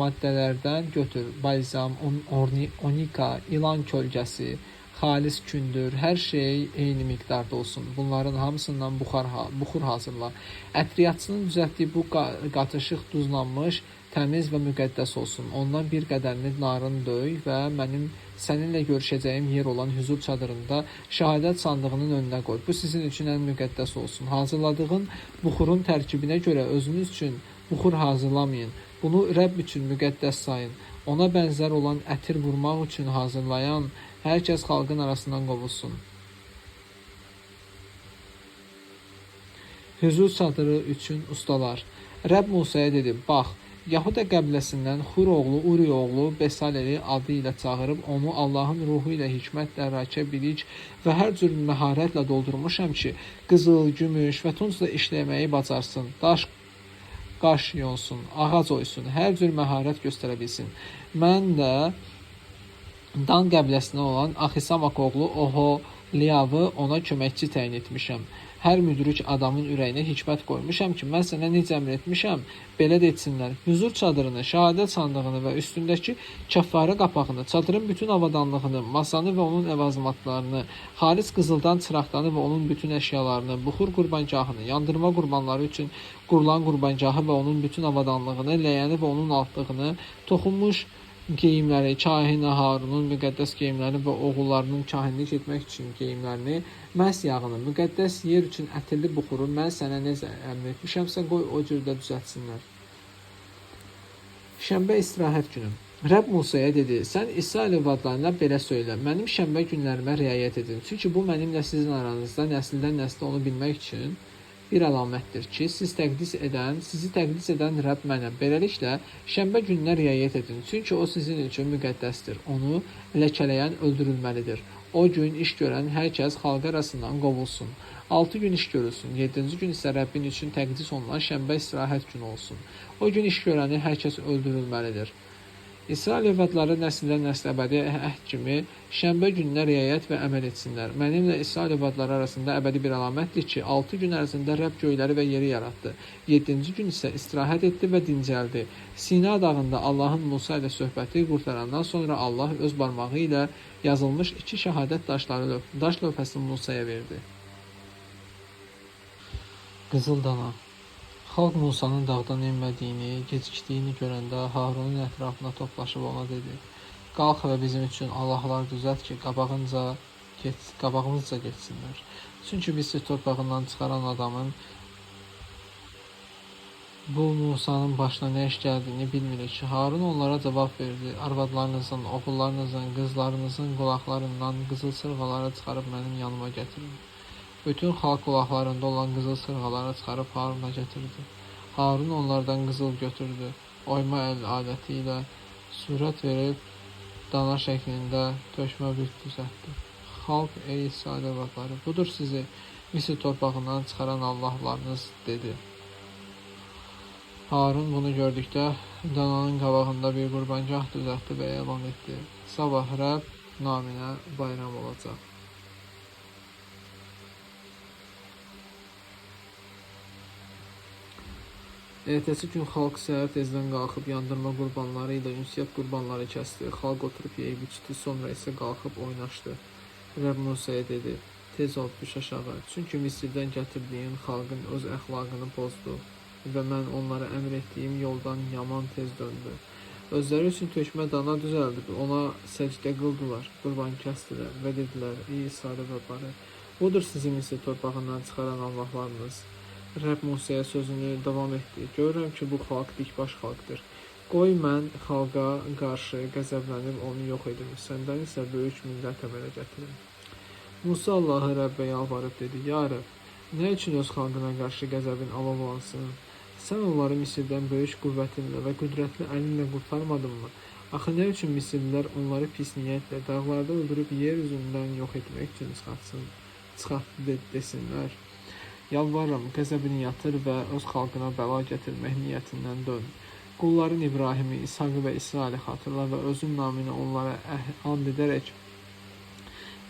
maddələrdən götür. Balzam, onika, ilan kölgəsi, xalis kündür, hər şey eyni miqdarda olsun. Bunların hamısından buxur hazırla. Ətriyyatçının düzəltdiyi bu qatışıq duzlanmış, təmiz və müqəddəs olsun. Ondan bir qədərini narın döy və mənim səninlə görüşəcəyim yer olan hüzur çadırında şəhadət sandığının önünə qoy. Bu sizin üçün ən müqəddəs olsun. Hazırladığın buxurun tərkibinə görə özünüz üçün buxur hazırlamayın. Bunu Rəbb üçün müqəddəs sayın. Ona bənzər olan ətir vurmaq üçün hazırlayan hər kəs xalqın arasından qovulsun. Hüzur çadırı üçün ustalar. Rəbb Musaya dedi: Bax, Yahuda qəbiləsindən Xur oğlu, Uri oğlu Besaleli adı ilə çağırıb onu Allahın ruhu ilə hikmətlə, rəkə, bilik və hər cür məharətlə doldurmuşam ki, qızıl, gümüş və tuncla işləməyi bacarsın, qaş yonsun, ağac oysun, hər cür məharət göstərə bilsin. Mən də Dan qəbiləsindən olan Ahisamak oğlu Oholiyavı ona köməkçi təyin etmişəm. Hər müdrik adamın ürəyinə hikmət qoymuşam ki, mən sənə necə əmr etmişəm, belə də etsinlər. Hüzur çadırını, şəhadət sandığını və üstündəki kəffarə qapağını, çadırın bütün avadanlığını, masanı və onun əvazmatlarını, xalis qızıldan çıraqlarını və onun bütün əşyalarını, buxur qurbancağını, yandırma qurbanları üçün qurulan qurbancağı və onun bütün avadanlığını, ləyəni və onun altlığını, toxunmuş geyimləri, kahinə Harunun müqəddəs geyimlərini və oğullarının kahinlik etmək üçün geyimlərini, məhz yağını, müqəddəs yer üçün ətirli buxuru mən sənə necə əmr etmişəmsə, qoy o cürdə düzəltsinlər. Şənbə istirahət günü. Rəbb Musaya dedi, sən İsrail övladlarına belə söylə, mənim şənbə günlərimə riayət edin. Çünki bu mənimlə sizin aranızda nəsildən nəslə onu bilmək üçün bir əlamətdir ki, sizi təqdis edən Rəbb mənəm. Beləliklə, şənbə gününə riayət edin. Çünki o sizin üçün müqəddəsdir. Onu ləkələyən öldürülməlidir. O gün iş görən hər kəs xalq arasından qovulsun. 6 gün iş görülsün. 7-ci gün isə Rəbbin üçün təqdis olunan şənbə istirahət günü olsun. O gün iş görəni hər kəs öldürülməlidir. İsrail övladları nəsildən nəslə əbədi əhd kimi şənbə gününə riayət və əməl etsinlər. Mənimlə İsrail övladları arasında əbədi bir əlamətdir ki, 6 gün ərzində Rəbb göyləri və yeri yaratdı. 7-ci gün isə istirahət etdi və dincəldi. Sina dağında Allahın Musa ilə söhbəti qurtarandan sonra Allah öz barmağı ilə yazılmış 2 şəhadət daş lövhəsini Musaya verdi. Qızıl dana. Xalq Musanın dağdan enmədiyini, gecikdiyini görəndə Harunun ətrafına toplaşıb ona dedi, qalx və bizim üçün Allahlar düzəlt ki, qabağımızca geçsinlər. Çünki biz torpağından çıxaran adamın bu Musanın başına nə iş gəldiyini bilmirik ki, Harun onlara cavab verdi, arvadlarınızın, oğullarınızın, qızlarınızın qulaqlarından qızıl sırğaları çıxarıb mənim yanıma gətirin. Bütün xalq qulaqlarında olan qızıl sırğaları çıxarıb Haruna gətirdi. Harun onlardan qızıl götürdü. Oyma əl aləti ilə surət verib dana şəklində tökmə bir düzəltdi. Xalq, ey İsrail övladları, budur sizi Misir torpağından çıxaran Allahlarınız dedi. Harun bunu gördükdə dananın qabağında bir qurbangah düzəltdi və elan etdi. Sabah Rəbb naminə bayram olacaq. Ertəsi gün xalq səhər tezdən qalxıb yandırma qurbanları ilə ünsiyyət qurbanları kəsdi. Xalq oturub yeyib içdi, sonra isə qalxıb oynaşdı. Rəbb Musaya dedi, tez ol, düş aşağı. Çünki Misirdən gətirdiyin xalqın öz əxlaqını pozdu və mən onlara əmr etdiyim yoldan yaman tez döndü. Özləri üçün tökmə dana düzəldib ona səcdə qıldılar, qurban kəsdilər və dedilər, ey İsrail övladları, budur sizi Misir torpağından çıxaran Allahlarınız. Rəbb Musaya sözünü davam etdi. Görürəm ki, bu xalq dikbaş xalqdır. Qoy mən xalqa qarşı qəzəblənib onu yox edim. Səndən isə böyük millət əmələ gətirim. Musa Allahı Rəbbə yalvarıb dedi, ya Rəbb, nə üçün öz xalqına qarşı qəzəbin alovlansın? Sən onları Misirdən böyük qüvvətinlə və qüdrətli əlinlə qurtarmadınmı? Axı nə üçün Misirlilər onları pis niyyətlə dağlarda öldürüb yer üzündən yox etmək üçün çıxartdı desinlər? Yalvarıram, qəzəbini yatır və öz xalqına bəla gətirmək niyyətindən dön. Qulların İbrahimi, İshaqı və İsraili xatırla və özün naminə onlara and edərək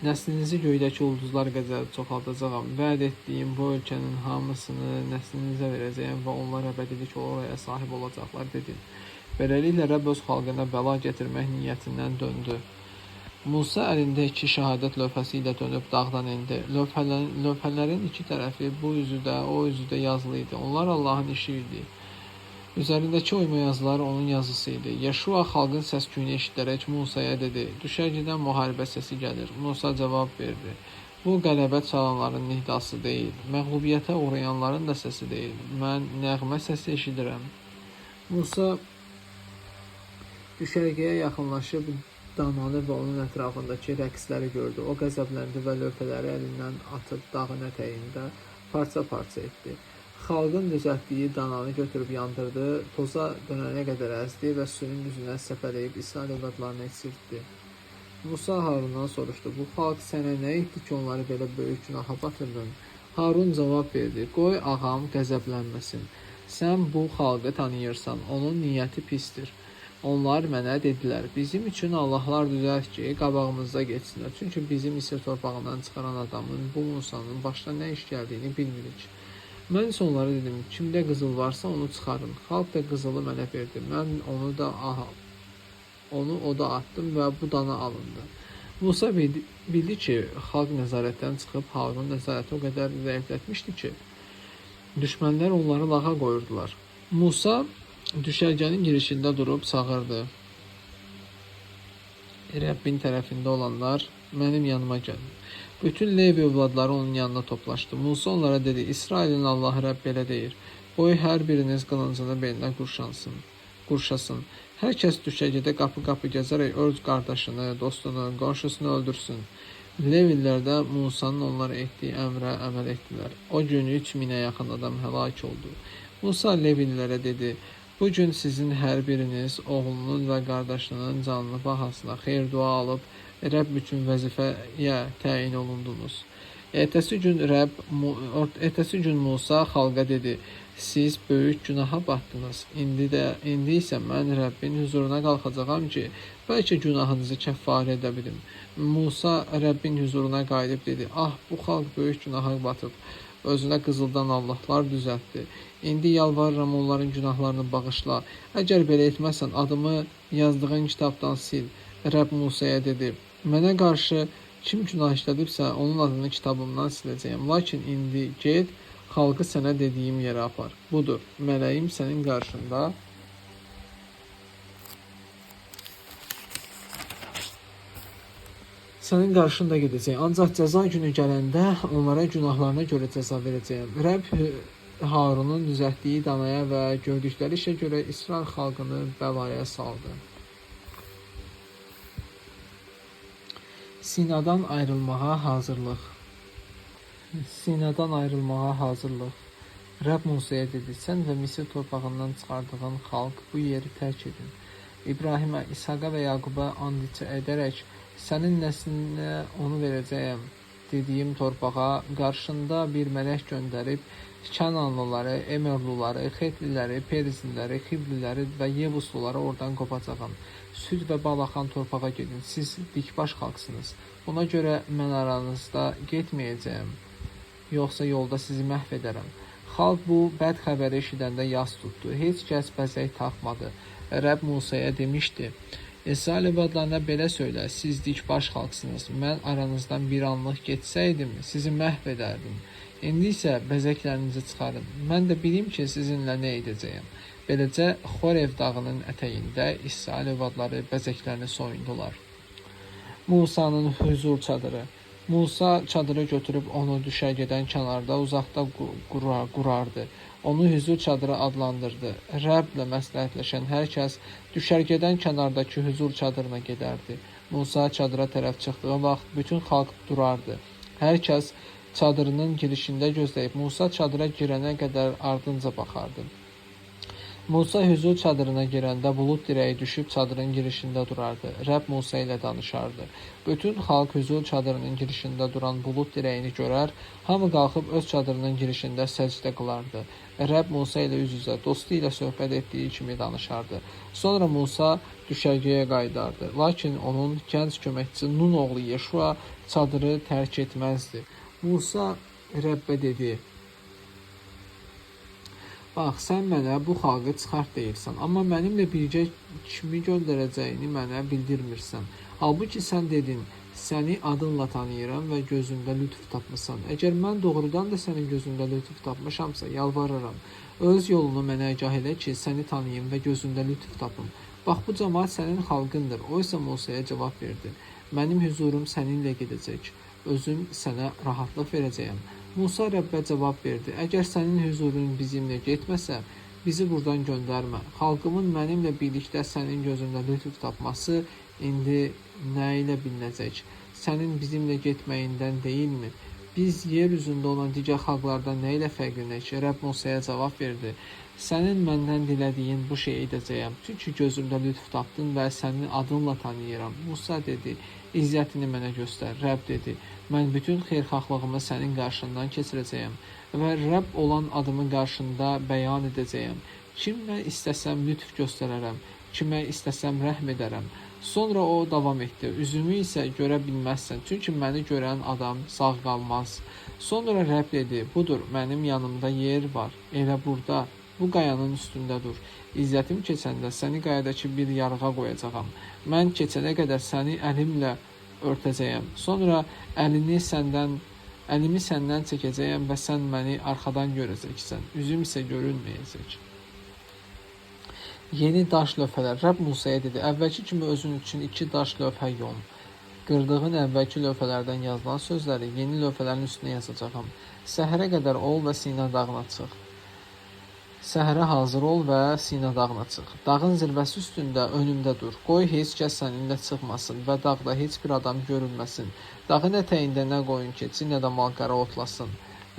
nəslinizi göydəki ulduzlar qədər çoxaldacağam. Vəd etdiyim bu ölkənin hamısını nəslinizə verəcəyəm və onlar əbədilik oraya sahib olacaqlar dedin. Beləliklə Rəbb öz xalqına bəla gətirmək niyyətindən döndü. Musa əlində 2 şəhadət lövhəsi ilə dönüb dağdan endi. Lövhələrin 2 tərəfi bu üzüdə, o üzüdə yazılı idi. Onlar Allahın işi idi. Üzərindəki oyma yazılar onun yazısı idi. Yeşua xalqın səs-küyünü eşidərək Musaya dedi, düşərgədən müharibə səsi gəlir. Musa cavab verdi, bu qələbə çalanların nidası deyil, məğlubiyyətə uğrayanların da səsi deyil. Mən nəğmə səsi eşidirəm. Musa düşərgəyə yaxınlaşıb dananı və onun ətrafındakı rəqsləri gördü. O qəzəbləndi və lövhələri əlindən atıb dağın ətəyində parça-parça etdi. Xalqın düzəltdiyi dananı götürüb yandırdı, toza dönənə qədər əzdi və suyun üzünə səpələyib İsrail övladlarına içirtdi. Musa Harundan soruşdu, bu xalq sənə nə etdi ki, onları belə böyük günaha batırdın? Harun cavab verdi, qoy ağam qəzəblənməsin. Sən bu xalqı tanıyırsan, onun niyyəti pisdir. Onlar mənə dedilər, bizim üçün Allahlar düzəlt ki, qabağımızda geçsinlər. Çünki bizi Misir torpağından çıxaran adamın, bu Musanın başına nə iş gəldiyini bilmirik. Mən isə onlara dedim, kimdə qızıl varsa onu çıxarın. Xalq da qızılı mənə verdi. Mən onu oda atdım və bu dana alındı. Musa bildi ki, xalq nəzarətdən çıxıb Harun nəzarəti o qədər zəiflətmişdi ki, düşmənlər onları lağa qoyurdular. Musa düşərgənin girişində durub çağırdı. Rəbbin tərəfində olanlar mənim yanıma gəlin. Bütün Levi övladları onun yanına toplaşdı. Musa onlara dedi, İsrailin Allahı Rəbb belə deyir. Qoy hər biriniz qılıncını belinə qurşasın. Hər kəs düşərgədə qapı-qapı gəzərək öz qardaşını, dostunu, qonşusunu öldürsün. Levilər də Musanın onlara etdiyi əmrə əməl etdilər. O gün 3000-ə yaxın adam həlak oldu. Musa Levililərə dedi, bu gün sizin hər biriniz oğlunun və qardaşının canlı bahasına xeyir dua alıb, Rəbb üçün vəzifəyə təyin olundunuz. Ertəsi gün Musa xalqa dedi, siz böyük günaha batdınız. İndi isə mən Rəbbin huzuruna qalxacağam ki, bəlkə günahınızı kəffarə edə bilim. Musa Rəbbin huzuruna qayıdıb dedi, bu xalq böyük günaha batıb, özünə qızıldan allahlar düzəltdi. İndi yalvarıram onların günahlarını bağışla. Əgər belə etməsən, adımı yazdığın kitabdan sil. Rəbb Musaya dedi, mənə qarşı kim günah işlədibsə, onun adını kitabımdan siləcəyəm. Lakin indi get, xalqı sənə dediyim yerə apar. Budur, mələyim sənin qarşında. Sənin qarşında gedəcək. Ancaq cəza günü gələndə onlara günahlarına görə cəza verəcəyəm. Rəbb Harunun düzəltdiyi danaya və gördükləri işə görə İsrail xalqını bəlaya saldı. Sinadan ayrılmağa hazırlıq. Rəbb Musaya dedi, sən və Misir torpağından çıxardığın xalq bu yeri tərk edin. İbrahimə, İshaqa və Yaquba and edərək, sənin nəslinə onu verəcəyəm dediyim torpağa qarşında bir mələk göndərib, Kənanlıları, Emerluları, Xetliləri, Perizliləri, Xibriləri və Yevusluları oradan qopacağam. Süd və bal axan torpağa gedin. Siz dikbaş xalqsınız. Buna görə mən aranızda getməyəcəyəm. Yoxsa yolda sizi məhv edərəm. Xalq bu bəd xəbəri eşidəndə yas tutdu. Heç kəs bəzək taxmadı. Rəbb Musaya demişdi, İsrail övladlarına belə söylə, siz dikbaş xalqsınız. Mən aranızdan bir anlıq getsəydim, sizi məhv edərdim. İndi isə bəzəklərinizi çıxarın. Mən də bilim ki, sizinlə nə edəcəyəm. Beləcə, Xorev dağının ətəyində İsrail övladları bəzəklərini soyundular. Musanın huzur çadırı. Musa çadırı götürüb onu düşərgədən kənarda uzaqda qurardı. Onu huzur çadırı adlandırdı. Rəbblə məsləhətləşən hər kəs düşərgədən kənardakı huzur çadırına gedərdi. Musa çadıra tərəf çıxdığı vaxt bütün xalq durardı. Hər kəs çadırının girişində gözləyib Musa çadıra girənə qədər ardınca baxardı. Musa huzur çadırına girəndə bulud dirəyi düşüb çadırın girişində durardı. Rəbb Musa ilə danışardı. Bütün xalq huzur çadırının girişində duran bulud dirəyini görər, hamı qalxıb öz çadırının girişində səcdə qılardı. Rəbb Musa ilə üz-üzə, dostu ilə söhbət etdiyi kimi danışardı. Sonra Musa düşərgəyə qayıdardı. Lakin onun gənc köməkçisi Nun oğlu Yeşua çadırı tərk etməzdi. Musa Rəbbə dedi, bax, sən mənə bu xalqı çıxart deyirsən, amma mənimlə birgə kimi göndərəcəyini mənə bildirmirsən. Halbuki sən dedin, səni adınla tanıyıram və gözümdə lütf tapmışsan. Əgər mən doğrudan da sənin gözündə lütf tapmışamsa, yalvarıram. Öz yolunu mənə agah elə ki, səni tanıyım və gözündə lütf tapım. Bax, bu cəmaət sənin xalqındır. O isə Musaya cavab verdi. Mənim huzurum səninlə gedəcək. Özüm sənə rahatlıq verəcəyəm. Musa Rəbbə cavab verdi, əgər sənin huzurun bizimlə getməsə, bizi buradan göndərmə. Xalqımın mənimlə birlikdə sənin gözündə lütf tapması indi nə ilə bilinəcək? Sənin bizimlə getməyindən deyilmi? Biz yer üzündə olan digər xalqlardan nə ilə fərqlənək? Rəbb Musaya cavab verdi, sənin məndən dilədiyin bu şeyi edəcəyəm. Çünki gözümdə lütf tapdın və sənin adınla tanıyıram. Musa dedi, İzzətini mənə göstər. Rəbb dedi, mən bütün xeyirxahlığımı sənin qarşından keçirəcəyəm və Rəbb olan adımın qarşında bəyan edəcəyəm. Kimə istəsəm lütf göstərərəm, kimə istəsəm rəhm edərəm. Sonra o davam etdi, üzümü isə görə bilməzsən, çünki məni görən adam sağ qalmaz. Sonra Rəbb dedi, budur, mənim yanımda yer var, elə burada, bu qayanın üstündə dur. İzzətim keçəndə səni qayadakı bir yarığa qoyacağam. Mən keçənə qədər səni əlimlə örtəcəyəm. Sonra əlimi səndən çəkəcəyəm və sən məni arxadan görəcəksən. Üzüm isə görünməyəcək. Yeni daş lövhələr. Rəbb Musaya dedi: "Əvvəlki kimi özün üçün 2 daş lövhə yon. Qırdığın əvvəlki lövhələrdən yazılan sözləri yeni lövhələrin üstünə yazacağam. Səhərə qədər ol və Sina dağına çıx. Səhərə hazır ol və Sina dağına çıx. Dağın zirvəsi üstündə önümdə dur. Qoy heç kəs səninlə çıxmasın və dağda heç bir adam görünməsin. Dağın ətəyində nə qoyun keçi, nə də mal-qara otlasın."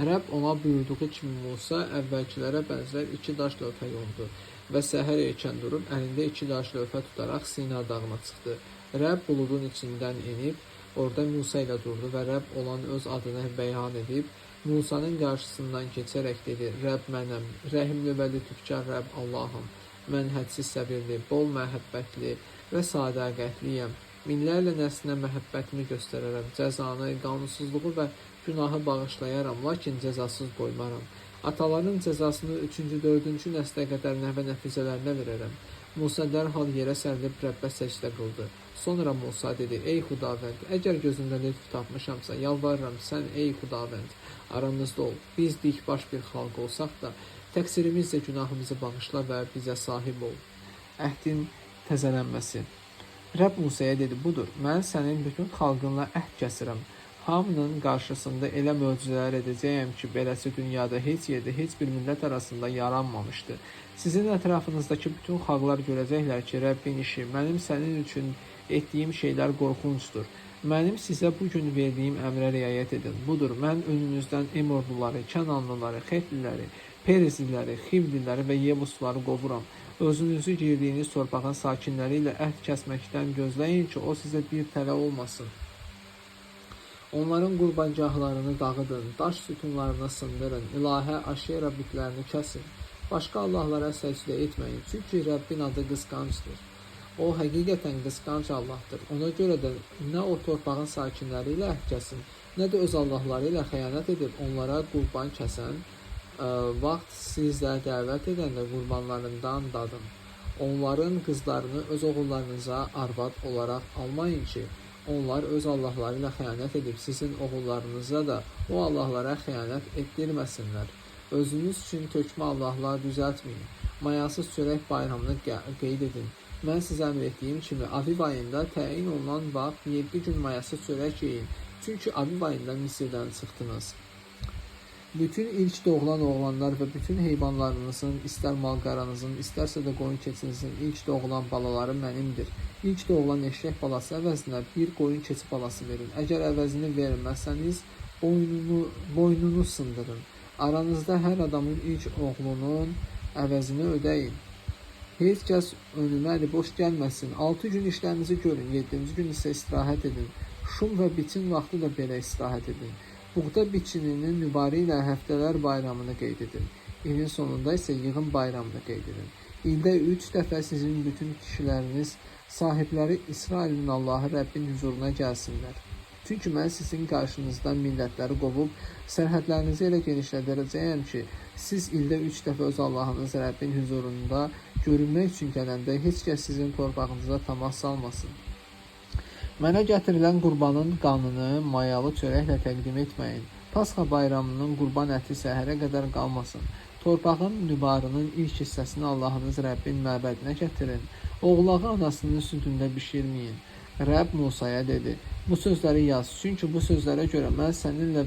Rəbb ona buyurduğu kimi Musa əvvəlkilərə bənzər 2 daş lövhə yondu və səhər erkən durub əlində 2 daş lövhə tutaraq Sina dağına çıxdı. Rəbb buludun içindən enib orada Musa ilə durdu və Rəbb olan öz adını bəyan edib Musanın qarşısından keçərək dedi: "Rəbb mənəm, rəhimli və lütfkar Rəbb Allahım. Mən hədsiz səbirli, bol məhəbbətli və sədaqətliyəm. Minlərlə nəslinə məhəbbətimi göstərərəm. Cəzanı, qanunsuzluğu və günahı bağışlayaram, lakin cəzasız qoymaram. Ataların cəzasını 3-cü, 4-cü nəslə qədər nəvə nəticələrinə verərəm." Musa dərhal yerə sərilib Rəbbə səcdə qıldı. Sonra Musa dedi: "Ey Xudavənd, əgər gözündə lütf tapmışamsa, yalvarıram sən ey Xudavənd, aramızda ol. Biz dikbaş bir xalq olsaq da, təqsirimizlə günahımızı bağışla və bizə sahib ol." Əhdin təzələnməsi. Rəbb Musaya dedi: "Budur, mən sənin bütün xalqınla əhd kəsirəm. Hamının qarşısında elə möcüzələr edəcəyəm ki, beləsi dünyada heç yerdə, heç bir millət arasında yaranmamışdı. Sizin ətrafınızdakı bütün xalqlar görəcəklər ki, Rəbbin işi, mənim sənin üçün etdiyim şeylər qorxuncdur. Mənim sizə bugün verdiyim əmrə riayət edin. Budur, mən önünüzdən Emorluları, Kənanlıları, Xetliləri, Perizliləri, Xivliləri və Yebusları qovuram. Özünüzü girdiyiniz torpağın sakinləri ilə əhd kəsməkdən gözləyin ki, o sizə bir tələ olmasın. Onların qurbancaqlarını dağıdın, daş sütunlarını sındırın, ilahə Aşera bütlərini kəsin. Başqa Allahlara səcdə etməyin, çünki Rəbbin adı qısqancdır. O həqiqətən qısqanc Allahdır. Ona görə də nə o torpağın sakinləri ilə əhd kəsin, nə də öz Allahları ilə xəyanət edib onlara qurban kəsən, vaxt sizə dəvət edəndə qurbanlarından dadın. Onların qızlarını öz oğullarınıza arvad olaraq almayın ki, onlar öz Allahları ilə xəyanət edib sizin oğullarınıza da o Allahlara xəyanət etdirməsinlər. Özünüz üçün tökmə Allahlar düzəltməyin. Mayasız çörək bayramını qeyd edin. Mən sizə əmr etdiyim kimi Aviv ayında təyin olunan vaxt 7 gün mayasız çörək yeyin. Çünki Aviv ayında Misirdən çıxdınız. Bütün ilk doğulan oğlanlar və bütün heyvanlarınızın, istər mal-qaranızın, istərsə də qoyun keçinizin ilk doğulan balaları mənimdir. İlk doğulan eşək balası əvəzinə bir qoyun keçi balası verin. Əgər əvəzini verməsəniz, boynunu sındırın. Aranızda hər adamın ilk oğlunun əvəzini ödəyin. Heç kəs önümə boş gəlməsin. 6 gün işlərinizi görün, 7-ci gün isə istirahət edin. Şum və biçin vaxtı da belə istirahət edin. Buğda biçininin mübarə ilə həftələr bayramını qeyd edin. İlin sonunda isə yığın bayramını qeyd edin. İldə 3 dəfə sizin bütün kişiləriniz, sahibləri İsrailin Allahı Rəbbin huzuruna gəlsinlər. Çünki mən sizin qarşınızdan millətləri qovub, sərhədlərinizi elə genişlədəcəyəm ki, siz ildə 3 dəfə öz Allahınız Rəbbin huzurunda görünmək üçün gələndə heç kəs sizin torpağınıza təmas salmasın. Mənə gətirilən qurbanın qanını mayalı çörəklə təqdim etməyin. Pasxa bayramının qurban əti səhərə qədər qalmasın. Torpağın nübarının ilk hissəsini Allahınız Rəbbin məbədinə gətirin. Oğlağı anasının südündə bişirməyin. Rəbb Musaya dedi: "Bu sözləri yaz, çünki bu sözlərə görə mən səninlə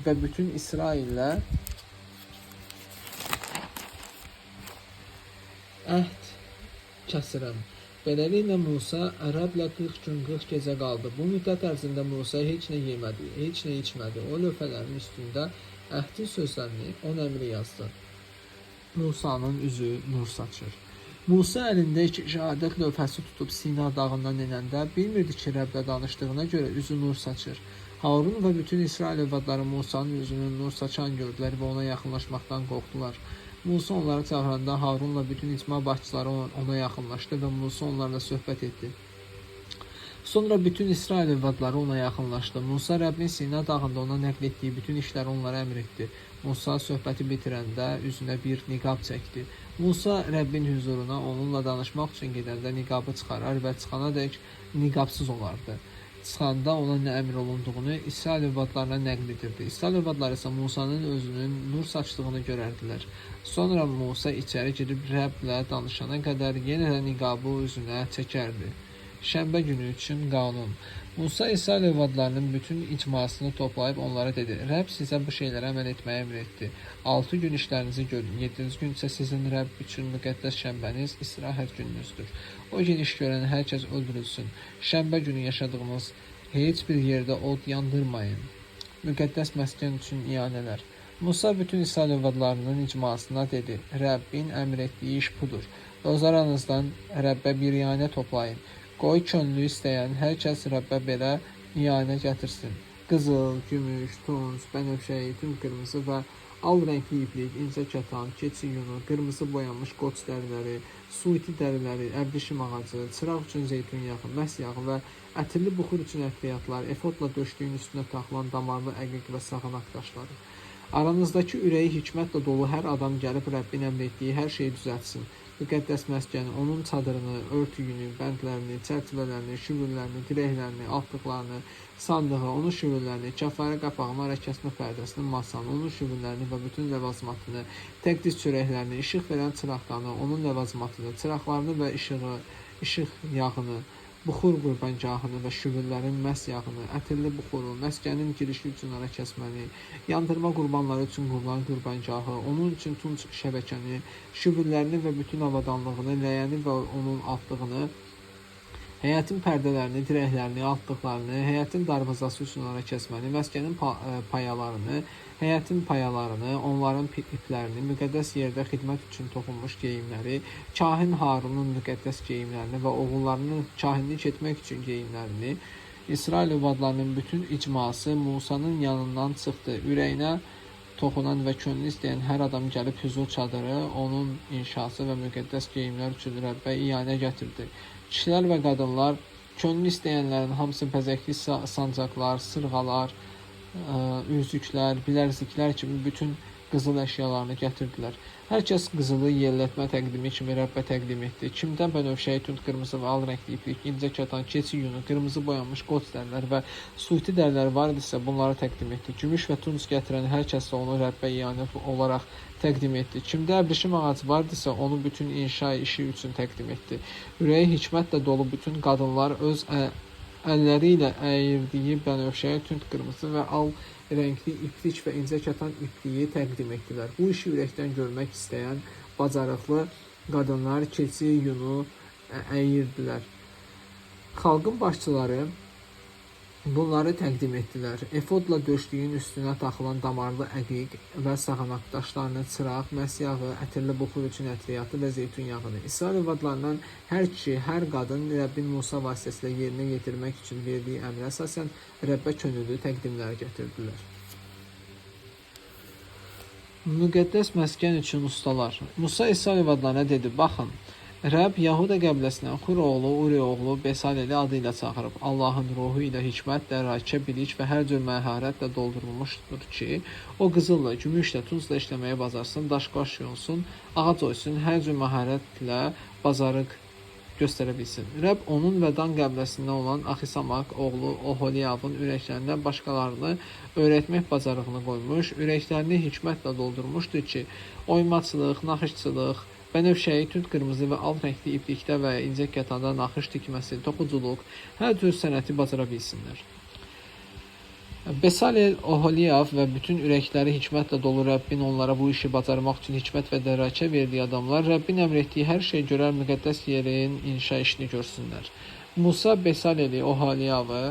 və bütün İsraillə əhd kəsirəm." Beləliklə Musa Rəbblə 40 gün 40 gecə qaldı. Bu müddət ərzində Musa heç nə yemədi, heç nə içmədi. O lövhələrin üstündə əhdin sözlərini, on əmri yazdı. Musanın üzü nur saçır. Musa əlində 2 şəhadət lövhəsi tutub Sina dağından enəndə bilmirdi ki, Rəbblə danışdığına görə üzü nur saçır. Harun və bütün İsrail övladları Musanın üzünün nur saçan gördülər və ona yaxınlaşmaqdan qorxdular. Musa onları çağıranda Harunla bütün icma başçıları ona yaxınlaşdı və Musa onlarla söhbət etdi. Sonra bütün İsrail övladları ona yaxınlaşdı. Musa Rəbbin Sina dağında ona nəql etdiyi bütün işləri onlara əmr etdi. Musa söhbəti bitirəndə üzünə bir niqab çəkdi. Musa Rəbbin huzuruna onunla danışmaq üçün gedəndə niqabı çıxarar və çıxana dək niqabsız olardı. çıxanda ona nə əmr olunduğunu İsrail övladlarına nəql edirdi. İsrail övladları isə Musanın özünün nur saçdığını görərdilər. Sonra Musa içəri girib Rəbblə danışana qədər yenə də niqabı özünə çəkərdi. Şənbə günü üçün qanun. Musa İsrail övladlarının bütün icmasını toplayıb onlara dedi: Rəbb sizə bu şeylərə əməl etməyi əmr etdi. 6 gün işlərinizi görün, 7-ci gün isə sizin Rəbb üçün müqəddəs şənbəniz, istirahət gününüzdür. O gün iş görən hər kəs öldürülsün. Şənbə günü yaşadığınız heç bir yerdə od yandırmayın. Müqəddəs məskən üçün iyanələr. Musa bütün İsrail övladlarının icmasına dedi: Rəbbin əmr etdiyi iş budur. Öz aranızdan Rəbbə bir iyanə toplayın. Qoy könlü istəyən hər kəs Rəbbə belə iyanə gətirsin. Qızıl, gümüş, tunç, bənövşəyi, tüm qırmızı və al rəngli iplik, incə kətan, keçi yunu, qırmızı boyanmış qoç dəriləri, suiti dəriləri, əbrişim ağacı, çıraq üçün zeytun yağı, məhs yağı və ətirli buxur üçün ətriyyatlar, efodla döşlüyün üstünə taxılan damarlı əqiq və sağanaq daşları. Aranızdakı ürəyi hikmətlə dolu hər adam gəlib Rəbbin əmr etdiyi hər şeyi düzəltsin. Müqəddəs məskəni, onun çadırını, örtüyünü, bəndlərini, çərçivələrini, şüvürlərini, dirəklərini, altlıqlarını, sandığı, onun şüvürlərini, kəfərə qapağını, rəkəsmə pərdəsini, masanı, onun şüvürlərini və bütün ləvazmatını, təqdis çörəklərini, işıq verən çıraqlarını, onun ləvazmatını, çıraqlarını və işıq yağını, buxur qurbancağını və şüvürlərin məhs yağını, ətirli buxuru, məskənin girişi üçün ara kəsməni, yandırma qurbanları üçün qurulan qurbancağı, onun üçün tunç şəbəkəni, şüvürlərini və bütün avadanlığını, ləyəni və onun altlığını, həyətin pərdələrini, dirəklərini, altlıqlarını, həyətin darvazası üçün ara kəsməni, məskənin payalarını, həyətin payalarını, onların iplərini, müqəddəs yerdə xidmət üçün toxunmuş geyimləri, kahin Harunun müqəddəs geyimlərini və oğullarının kahinlik etmək üçün geyimlərini, İsrail övladlarının bütün icması Musanın yanından çıxdı. Ürəyinə toxunan və könlü istəyən hər adam gəlib hüzur çadırı, onun inşası və müqəddəs geyimlər üçün Rəbbə iyanə gətirdi. Kişilər və qadınlar, könlü istəyənlərin hamısı bəzəkli sancaqlar, sırğalar, üzüklər, bilərziklər kimi bütün qızıl əşyalarını gətirdilər. Hər kəs qızılı yellətmə təqdimi kimi Rəbbə təqdim etdi. Kimdə bənövşəyi, tünd qırmızı və al rəngli iplik, incə kətan, keçi yunu, qırmızı boyanmış qoç dərilər və suiti dərilər var idisə bunları təqdim etdi. Gümüş və tunç gətirən hər kəs də onu Rəbbə iyanə olaraq təqdim etdi. Kimdə əbrişim ağacı vardısa onu bütün inşa işi üçün təqdim etdi. Ürəyi hikmətlə dolu bütün qadınlar öz əlləri ilə əyirdiyi bənövşəyə, tünd qırmızı və al rəngli iplik və incə kətan ipliyi təqdim etdilər. Bu işi ürəkdən görmək istəyən bacarıqlı qadınlar keçi yunu əyirdilər. Xalqın başçıları bunları təqdim etdilər. Efodla döşlüyün üstünə taxılan damarlı əqiq və sağanaq daşlarını, çıraq, məhs yağı, ətirli buxur üçün ətriyyatı və zeytun yağını. İsrail övladlarından hər kişi, hər qadın Rəbbin Musa vasitəsilə yerinə yetirmək üçün verdiyi əmrə əsasən Rəbbə könüllü təqdimlər gətirdilər. Müqəddəs məskən üçün ustalar. Musa İsrail övladlarına dedi: Baxın, Rəbb Yahuda qəbiləsindən Xur oğlu, Uri oğlu Besaleli adı ilə çağırıb, Allahın ruhu ilə hikmət, dərrakə, bilik və hər cür məharətlə doldurulmuşdur ki, o qızılla, gümüşlə, tuncla işləməyə bacarsın, daş-qaş yonsun, ağac oysun, hər cür məharətlə bacarıq göstərə bilsin. Rəbb onun və Dan qəbiləsindən olan Axisamak oğlu Oholiyavın ürəklərinə başqalarını öyrətmək bacarığını qoymuş, ürəklərini hikmətlə doldurmuşdur ki, oymaçılıq, naxışçılıq, bənövşəyi, tünd qırmızı və al rəngli iplikdə və incə kətanda naxış tikməsi, toxuculuq, hər cür sənəti bacara bilsinlər. Besalel, Oholiyav və bütün ürəkləri hikmətlə dolu Rəbbin onlara bu işi bacarmaq üçün hikmət və dərrakə verdiyi adamlar Rəbbin əmr etdiyi hər şey görər, müqəddəs yerin inşa işini görsünlər. Musa Besaleli, Oholiyavı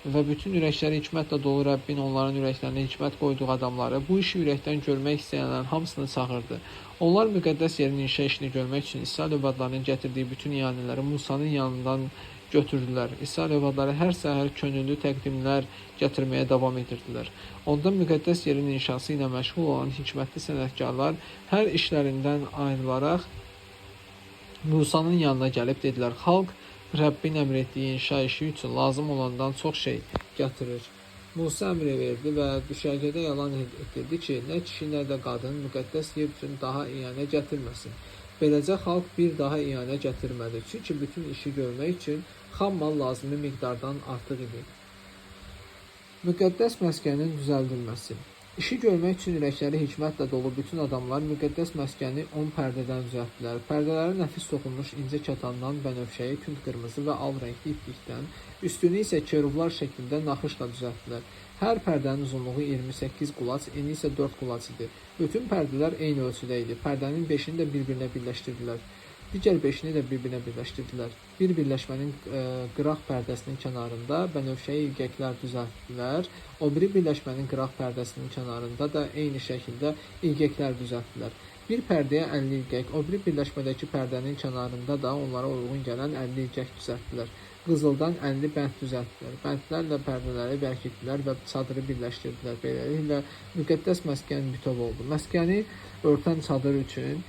və bütün ürəkləri hikmətlə dolu Rəbbin onların ürəklərinə hikmət qoyduğu adamları bu işi ürəkdən görmək istəyənlərin hamısını çağırdı. Onlar müqəddəs yerin inşa işini görmək üçün İsrail övladlarının gətirdiyi bütün iyanələri Musanın yanından götürdülər. İsrail övladları hər səhər könüllü təqdimlər gətirməyə davam edirdilər. Onda müqəddəs yerin inşası ilə məşğul olan hikmətli sənətkarlar hər işlərindən ayrılaraq Musanın yanına gəlib dedilər: Xalq Rəbbin əmr etdiyi inşa işi üçün lazım olandan çox şey gətirir. Musa əmr verdi və düşərgədə yalan etdirdi ki, nə kişi, nə də qadın müqəddəs yer üçün daha iyanə gətirməsin. Beləcə xalq bir daha iyanə gətirmədi, çünki bütün işi görmək üçün xam mal lazımi miqdardan artıq idi. Müqəddəs məskənin düzəldilməsi. İşi görmək üçün ürəkləri hikmətlə dolu bütün adamlar müqəddəs məskəni 10 pərdədən düzəltdilər. Pərdələri nəfis toxunmuş incə kətandan, bənövşəyi, tünd qırmızı və al rəngli iplikdən, üstünü isə kerublar şəklində naxışla düzəltdilər. Hər pərdənin uzunluğu 28 qulac, eni isə 4 qulac idi. Bütün pərdələr eyni ölçüdə idi. Pərdənin 5-ini də bir-birinə birləşdirdilər. Digər 5-ini də bir-birinə birləşdirdilər. Bir birləşmənin qıraq pərdəsinin kənarında bənövşəyi ilgəklər düzəltdilər. O biri birləşmənin qıraq pərdəsinin kənarında da eyni şəkildə ilgəklər düzəltdilər. Bir pərdəyə 50 ilgək, o biri birləşmədəki pərdənin kənarında da onlara uyğun gələn 50 ilgək düzəltdilər. Qızıldan 50 bənd düzəltdilər. Bəndlərlə pərdələri bərkitdilər və çadırı birləşdirdilər. Beləliklə müqəddəs məskən bütöv oldu. Məskəni örtən çadır üçün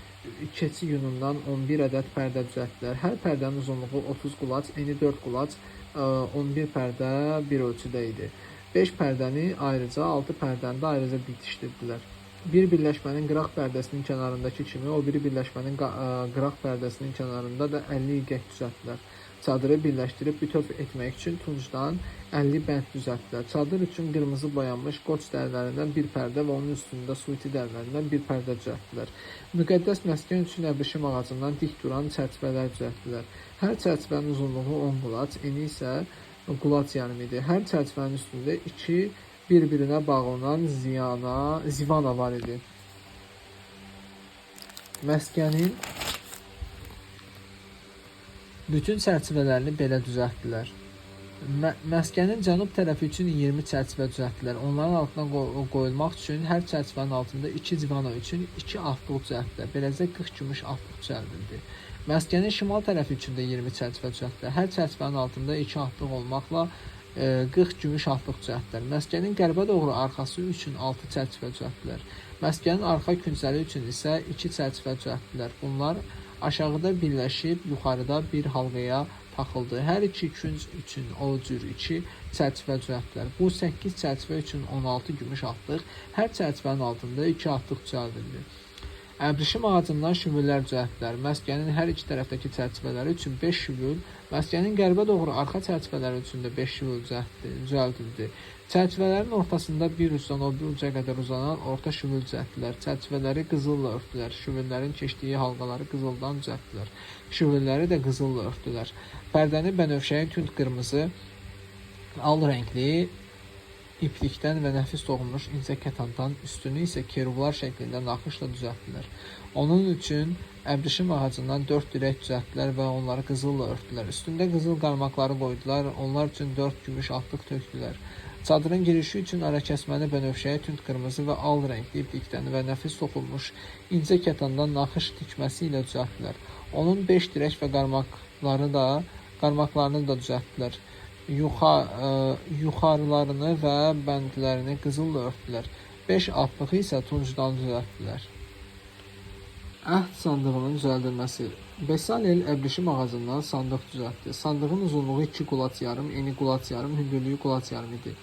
keçi yunundan 11 ədəd pərdə düzəltdilər. Hər pərdənin uzunluğu 30 qulac, eni 4 qulac, 11 pərdə bir ölçüdə idi. 5 pərdəni ayrıca, 6 pərdəni də ayrıca bitişdirdilər. Bir birləşmənin qıraq pərdəsinin kənarındakı kimi, o biri birləşmənin qıraq pərdəsinin kənarında da 50 ilgək düzəltdilər. Çadırı birləşdirib bütöv etmək üçün tuncdan 50 bənd düzəltdilər. Çadır üçün qırmızı boyanmış qoç dərilərindən bir pərdə və onun üstündə suiti dərilərindən bir pərdə düzəltdilər. Müqəddəs məskən üçün əbrişim ağacından dik duran çərçivələr düzəltdilər. Hər çərçivənin uzunluğu 10 qulac, eni isə qulac yarım idi. Hər çərçivənin üstündə 2 bir-birinə bağlanan zivana var idi. Məskənin bütün çərçivələrini belə düzəltdilər. Məskənin cənub tərəfi üçün 20 çərçivə düzəltdilər. Onların altına qoyulmaq üçün hər çərçivənin altında 2 divana üçün 2 aflıq düzəltdilər. Beləcə 40 gümüş aflıq düzəldildi. Məskənin şimal tərəfi üçün də 20 çərçivə düzəltdilər. Hər çərçivənin altında 2 aflıq olmaqla 40 gümüş aflıq düzəltdilər. Məskənin qərbə doğru arxası üçün 6 çərçivə düzəltdilər. Məskənin arxa küncləri üçün isə 2 çərçivə düzəltdilər. Bunlar aşağıda birləşib yuxarıda bir halqaya taxıldı. Hər iki künc üçün o cür 2 çərçivə düzəltdilər. Bu 8 çərçivə üçün 16 gümüş aflıq, hər çərçivənin altında 2 aflıq düzəldildi. Əbrişim ağacından şüvüllər düzəltdilər. Məskənin hər iki tərəfdəki çərçivələri üçün 5 şüvül, məskənin qərbə doğru arxa çərçivələri üçün də 5 şüvül düzəldildi. Çərçivələrin ortasında bir ucdan o bir uca qədər uzanan orta şüvül düzəltdilər. Çərçivələri qızılla örtdülər. Şüvüllərin keçdiyi halqaları qızıldan düzəltdilər. Şüvülləri də qızılla örtdülər. Pərdəni bənövşəyi tünd qırmızı, al rəngli iplikdən və nəfis toxunmuş incə kətandan, üstünü isə kerublar şəklində naxışla düzəltdilər. Onun üçün əbrişim ağacından 4 dirək düzəltdilər və onları qızılla örtdülər. Üstündə qızıl qarmaqları qoydular, onlar üçün 4 gümüş aflıq tökdülər. Çadırın girişi üçün arakəsməni bənövşəyə tünd qırmızı və al rəngli iplikdən və nəfis toxunmuş incə kətandan naxış tikməsi ilə düzəltdilər. Onun 5 dirək və qarmaqlarını da düzəltdilər. Yuxarılarını və bəndlərini qızılla örtdülər. 5 aflığı isə tuncdan düzəltdilər. Əhd sandığının düzəldilməsi. Besalel əbrişim ağacından sandıq düzəltdi. Sandığın uzunluğu 2 qulac yarım, eni qulac yarım, hündürlüyü qulac yarım idi.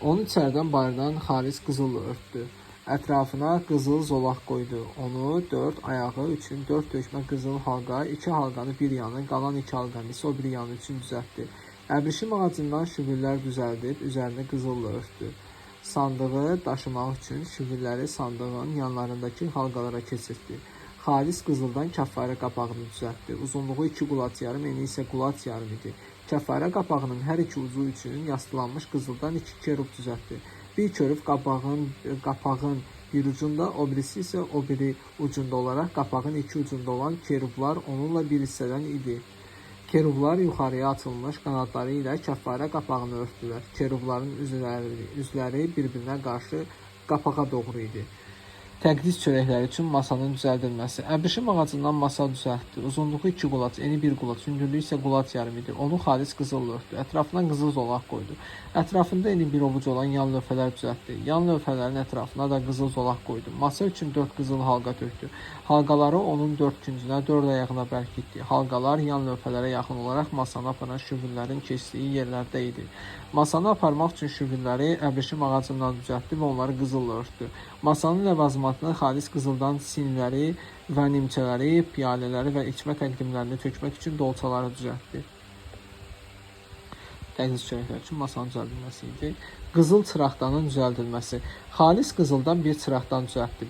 Onu içərdən bayırdan xalis qızılla örtdü. Ətrafına qızıl zolaq qoydu. Onu 4 ayağı üçün 4 döşmə qızıl halqa, 2 halqanı bir yanı, qalan 2 halqanı isə o bir yanı üçün düzəltdi. Əbrişim ağacından şüvüllər düzəldib üzərini qızılla örtdü. Sandığı daşımaq üçün şüvülləri sandığın yanlarındakı halqalara keçirtdi. Xalis qızıldan kəffarə qapağını düzəltdi. Uzunluğu 2 qulac yarım, eni isə qulac yarım idi. Kəffarə qapağının hər iki ucu üçün yastılanmış qızıldan 2 kerub düzəltdi. Bir kerub qapağın bir ucunda, o birisi isə o biri ucunda olaraq qapağın iki ucunda olan kerublar onunla bir hissədən idi. Kerublar yuxarıya açılmış qanadları ilə kəffarə qapağını örtdülər. Kerubların üzləri bir-birinə qarşı qapağa doğru idi. Təqdis çörəkləri üçün masanın düzəldilməsi. Əbrişim ağacından masa düzəltdi. Uzunluğu 2 qulac, eni 1 qulac, hündürlüyü isə qulac yarım idi. Onu xalis qızılla örtdü. Ətrafına qızıl zolaq qoydu. Ətrafında eni bir ovuc olan yan lövhələr düzəltdi. Yan lövhələrin ətrafına da qızıl zolaq qoydu. Masa üçün 4 qızıl halqa tökdü. Halqaları onun 4 küncünə, 4 ayağına bərkitdi. Halqalar yan lövhələrə yaxın olaraq masanı aparan şüvüllərin keçdiyi yerlərdə idi. Masanı aparmaq üçün şüvülləri əbrişim ağacından düzəltdi və onları qızılla örtdü. Masanın ləvazimatını xalis qızıldan sinləri və nimçələri, piyalələri və içmə təqdimlərini tökmək üçün dolçaları düzəltdi. təchiz çörəklər üçün masanın düzəldilməsi idi. Qızıl çıraqdanın düzəldilməsi. Xalis qızıldan bir çıraqdan düzəltdim.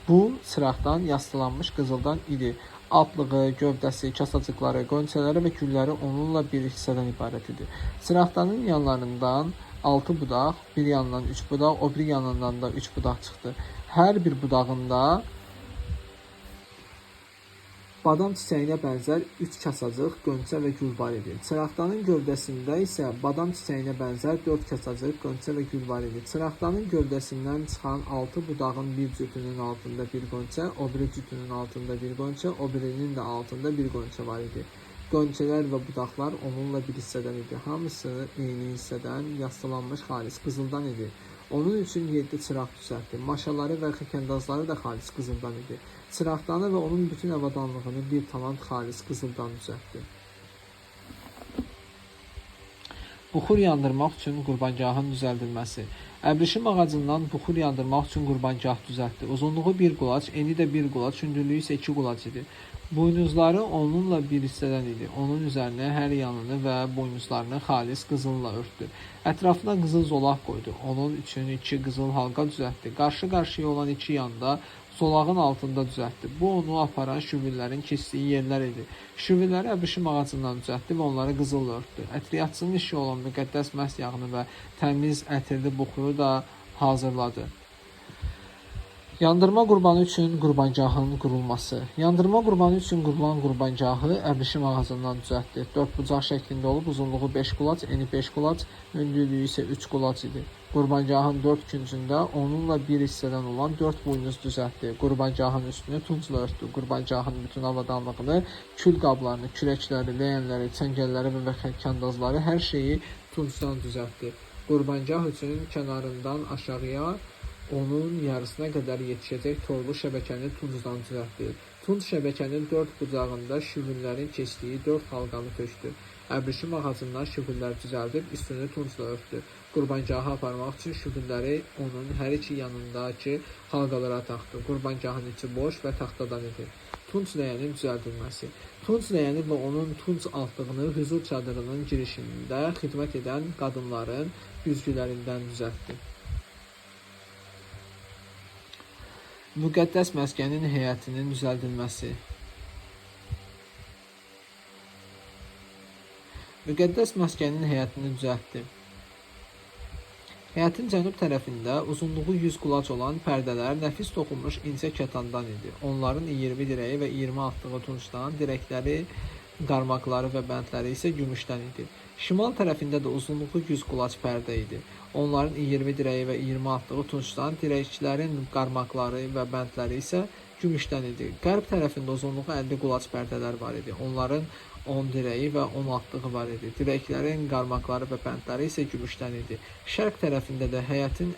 Bu çıraqdan yastılanmış qızıldan idi. Altlığı, gövdəsi, kasacıqları, qönçələri və gülləri onunla bir hissədən ibarət idi. Çıraqdanın yanlarından 6 budaq, bir yandan 3 budaq, o bir yanından da 3 budaq çıxdı. Hər bir budağında badam çiçəyinə bənzər 3 kasacıq, qönçə və gül var idi. Çıraqdanın gövdəsində isə badam çiçəyinə bənzər 4 kasacıq, qönçə və gül var idi. Çıraqdanın gövdəsindən çıxan 6 budağın bir cütünün altında bir qönçə, o biri cütünün altında bir qönçə, o birinin də altında bir qönçə var idi. Qönçələr və budaqlar onunla bir hissədən idi. Hamısı eyni hissədən yastılanmış xalis qızıldan idi. Onun üçün 7 çıraq düzəltdi. Maşaları və xəkəndazları da xalis qızıldan idi. Çıraqdanı və onun bütün avadanlığını bir talant xalis qızıldan düzəltdi. Buxur yandırmaq üçün qurbancağın düzəldilməsi. Əbrişim ağacından buxur yandırmaq üçün qurbancaq düzəltdi. Uzunluğu 1 qulac, eni də 1 qulac, hündürlüyü isə 2 qulac idi. Buynuzları onunla bir hissədən idi. Onun üzərinə hər yanını və buynuzlarını xalis qızılla örtdü. Ətrafına qızıl zolaq qoydu. Onun üçün 2 qızıl halqa düzəltdi. Qarşı-qarşıya olan 2 yanda zolağın altında düzəltdi. Bu onu aparan şüvüllərin keçdiyi yerlər idi. Şüvülləri əbrişim ağacından düzəltdi və onları qızılla örtdü. Ətriyyatçının işi olan müqəddəs məhz yağını və təmiz ətirli buxuru da hazırladı. Yandırma qurbanı üçün qurbancağın qurulması. Yandırma qurbanı üçün qurulan qurbancağı əbrişim ağacından düzəltdi. 4 bucaq şəklində olub, uzunluğu 5 qulac, eni 5 qulac, hündürlüyü isə 3 qulac idi. Qurbancağın 4 küncündə onunla bir hissədən olan 4 buynuz düzəltdi. Qurbancağın üstünü tuncla örtdü. Qurbancağın bütün avadanlığını, kül qablarını, kürəkləri, ləyənləri, çəngəlləri və kandazları hər şeyi tuncdan düzəltdi. Qurbancaq üçün kənarından aşağıya onun yarısına qədər yetişəcək torlu şəbəkəni tuncdan düzəltdi. Tunc şəbəkənin 4 bucağında şüvüllərin keçdiyi 4 halqanı tökdü. Əbrişim ağacından şüvüllər düzəldib üstünü tuncla örtdü. Qurbancağı aparmaq üçün şüvülləri onun hər iki yanındakı halqalara taxdı. Qurbancağın içi boş və taxtadan idi. Tunc ləyənin düzəldilməsi. Tunc ləyəni və onun tunc altlığını hüzur çadırının girişində xidmət edən qadınların güzgülərindən düzəltdi. Müqəddəs məskənin həyətinin düzəldilməsi. Müqəddəs məskənin həyətini düzəltdi. Həyətin cənub tərəfində uzunluğu 100 qulac olan pərdələr nəfis toxunmuş incə kətandan idi. Onların 20 dirəyi və 20 atlığı tuncdan, dirəkləri, qarmaqları və bəndləri isə gümüşdən idi. Şimal tərəfində də uzunluğu 100 qulac pərdə idi. Onların 20 dirəyi və 20 atlığı tuncdan, dirəklərin qarmaqları və bəndləri isə gümüşdən idi. Qərb tərəfində uzunluğu 50 qulac pərdələr var idi. Onların 10 dirəyi və 10 atlığı var idi. Dirəklərin qarmaqları və bəndləri isə gümüşdən idi. Şərq tərəfində də həyətin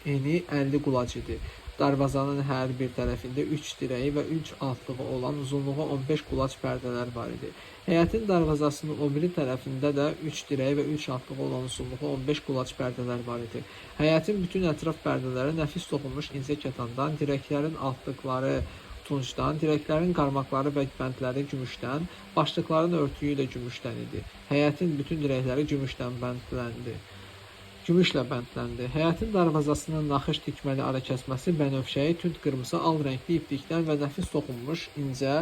eni 50 qulac idi. Darvazanın hər bir tərəfində 3 dirəyi və 3 atlığı olan uzunluğu 15 qulac pərdələr var idi. Həyətin darvazasının o biri tərəfində də 3 dirəyi və 3 atlığı olan uzunluğu 15 qulac pərdələr var idi. Həyətin bütün ətraf pərdələri nəfis toxunmuş incə kətandan, dirəklərin altlıqları tuncdan, dirəklərin qarmaqları və bəndləri gümüşdən, başlıqların örtüyü də gümüşdən idi. Həyətin bütün dirəkləri gümüşlə bəndləndi. Həyətin darvazasının naxış tikməli ara kəsməsi bənövşəyi, tünd qırmızı, al rəngli iplikdən və nəfis toxunmuş incə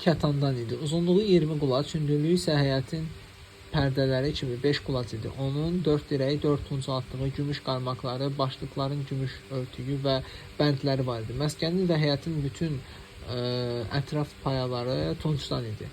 kətandan idi. Uzunluğu 20 qulac, hündürlüyü isə həyətin pərdələri kimi 5 qulac idi. Onun 4 dirəyi, 4 tunc atlığı, gümüş qarmaqları, başlıqların gümüş örtüyü və bəndləri var idi. Məskənin və həyətin bütün ətraf payaları tuncdan idi.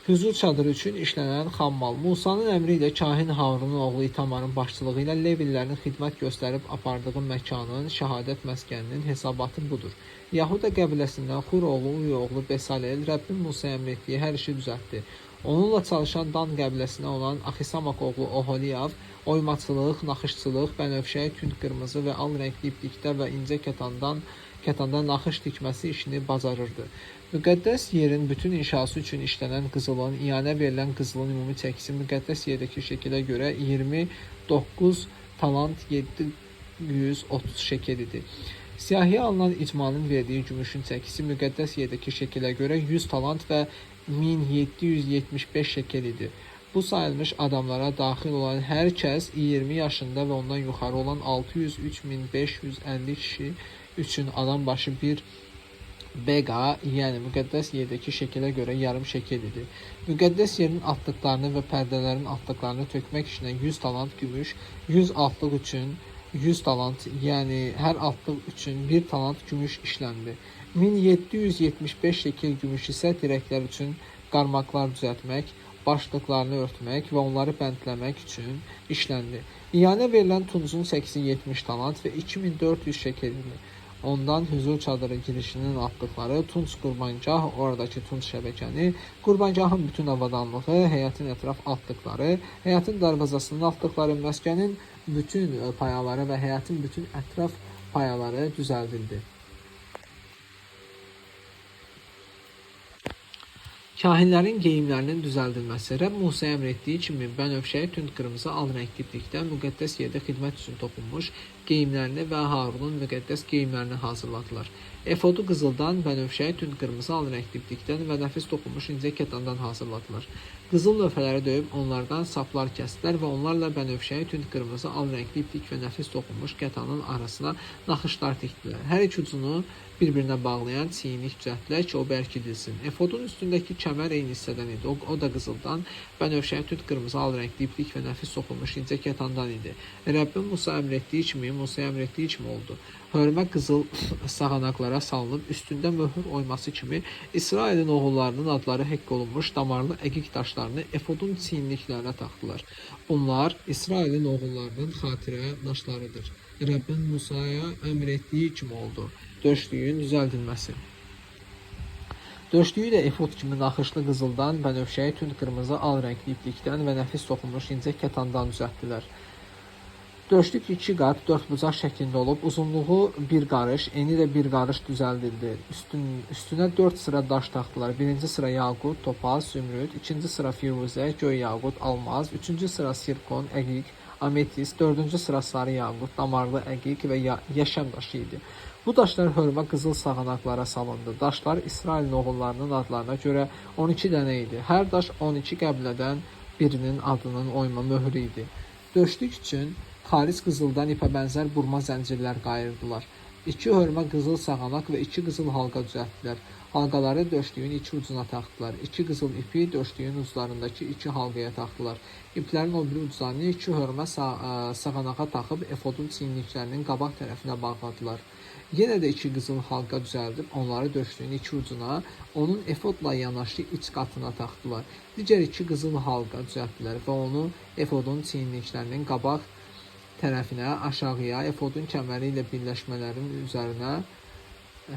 Hüzur çadırı üçün işlənən xammal. Musanın əmri ilə kahin Harunun oğlu İtamarın başçılığı ilə Levillərin xidmət göstərib apardığı məkanın, şəhadət məskəninin hesabatı budur. Yahuda qəbiləsindən Xur oğlu, Uri oğlu Besalel, Rəbbin Musaya əmr etdiyi hər işi düzəltdi. Onunla çalışan Dan qəbiləsinə olan Axisamak oğlu Oholiyav, oymaçılıq, naxışçılıq, bənövşəyi, tünd qırmızı və al rəngli iplikdə və incə kətanda naxış tikməsi işini bacarırdı. Müqəddəs yerin bütün inşası üçün işlənən qızılın, iyanə verilən qızılın ümumi çəkisi müqəddəs yerdəki şəkilə görə 29 talant 730 şekel idi. Siyahıya alınan icmanın verdiği gümüşün çəkisi müqəddəs yerdəki şəkilə görə 100 talant və 1775 şəkel idi. Bu sayılmış adamlara daxil olan hər kəs 20 yaşında və ondan yuxarı olan 603.550 kişi üçün adam başı bir Bega, yəni müqəddəs yerdəki şəkilə görə yarım şəkil idi. Müqəddəs yerin atdıqlarını və pərdələrin atdıqlarını tökmək işinə 100 talant gümüş, 100 altlıq üçün 100 talant, yəni hər altlıq üçün 1 talant gümüş işləndi. 1775 şəkil gümüş isə dirəklər üçün qarmaqlar düzəltmək, başlıqlarını örtmək və onları bəndləmək üçün işləndi. İyanə verilən tuncun çəkisi 70 talant və 2400 şəkil idi. Ondan hüzur çadırı girişinin atdıqları tunç qurbangah, oradakı tunç şəbəkəni, qurbangahın bütün avadanlığı, həyətin ətraf atdıqları, həyətin darvazasının atdıqları, məskənin bütün payaları və həyətin bütün ətraf payaları düzəldildi. Kahinlərin geyimlərinin düzəldilməsi. Rəbb Musaya əmr etdiyi kimi bənövşəyi tünd qırmızı al rəngli iplikdən müqəddəs yerdə xidmət üçün toxunmuş geyimlərini və Harunun müqəddəs geyimlərini hazırladılar. Efodu qızıldan, bənövşəyi tünd qırmızı al rəngli iplikdən və nəfis toxunmuş incə kətandan hazırladılar. Qızıl lövhələri döyüb onlardan saplar kəsdilər və onlarla bənövşəyi tünd qırmızı al rəngli iplik və nəfis toxunmuş kətanın arasına naxışlar tikdilər. Hər iki ucunu bir-birinə bağlayan çiyinlik düzəltdilər ki, o bərkidilsin. Efodun üstündəki kəmər eyni hissədən idi. O da qızıldan, bənövşəyi tünd qırmızı al rəngli iplik və nəfis toxunmuş incə kətandan idi. Rəbbin Musaya əmr etdiyi kimi oldu. Hörmə qızıl sağanaqlara salınıb üstündə möhür oyması kimi İsrailin oğullarının adları həkk olunmuş damarlı əqiq daşlarını efodun çiyinliklərinə taxdılar. Bunlar İsrailin oğullarının xatirə daşlarıdır. Rəbbin Musaya əmr etdiyi kimi oldu. Döşlüyün düzəldilməsi. Döşlüyü də efod kimi naxışlı qızıldan, bənövşəyi tünd qırmızı al rəngli iplikdən və nəfis toxunmuş incə kətandan düzəltdilər. Döşlük 2 qat 4 bucaq şəklində olub, uzunluğu 1 qarış, eni də 1 qarış düzəldildi. Üstünə 4 sıra daş taxdılar. Birinci sıra yaqut, topaz, zümrüd, ikinci sıra firuzə, göy yaqut, almaz, üçüncü sıra sirkon, əqiq, ametist, dördüncü sıra sarı yaqut, damarlı əqiq və yaşam daşı idi. Bu daşlar hörmə qızıl sağanaqlara salındı. Daşlar İsrailin oğullarının adlarına görə 12 dənə idi. Hər daş 12 qəbilədən birinin adının oyma möhrü idi. Döşlük üçün xalis qızıldan ipə bənzər burma zəncirlər qayırdılar. 2 hörmə qızıl sağanaq və 2 qızıl halqa düzəltdilər. Halqaları döşlüyün 2 ucuna taxdılar. 2 qızıl ipi döşlüyün uclarındakı 2 halqaya taxdılar. İplərin o biri uclarını 2 hörmə sağanağa taxıb efodun çiyinliklərinin qabaq tərəfinə bağladılar. Yenə də 2 qızıl halqa düzəldib onları döşlüyün 2 ucuna, onun efodla yanaşı iç qatına taxdılar. Digər 2 qızıl halqa düzəltdilər və onu efodun çiyinliklərinin qabaq tərəfinə, aşağıya, efodun kəməri ilə birləşmələrin üzərinə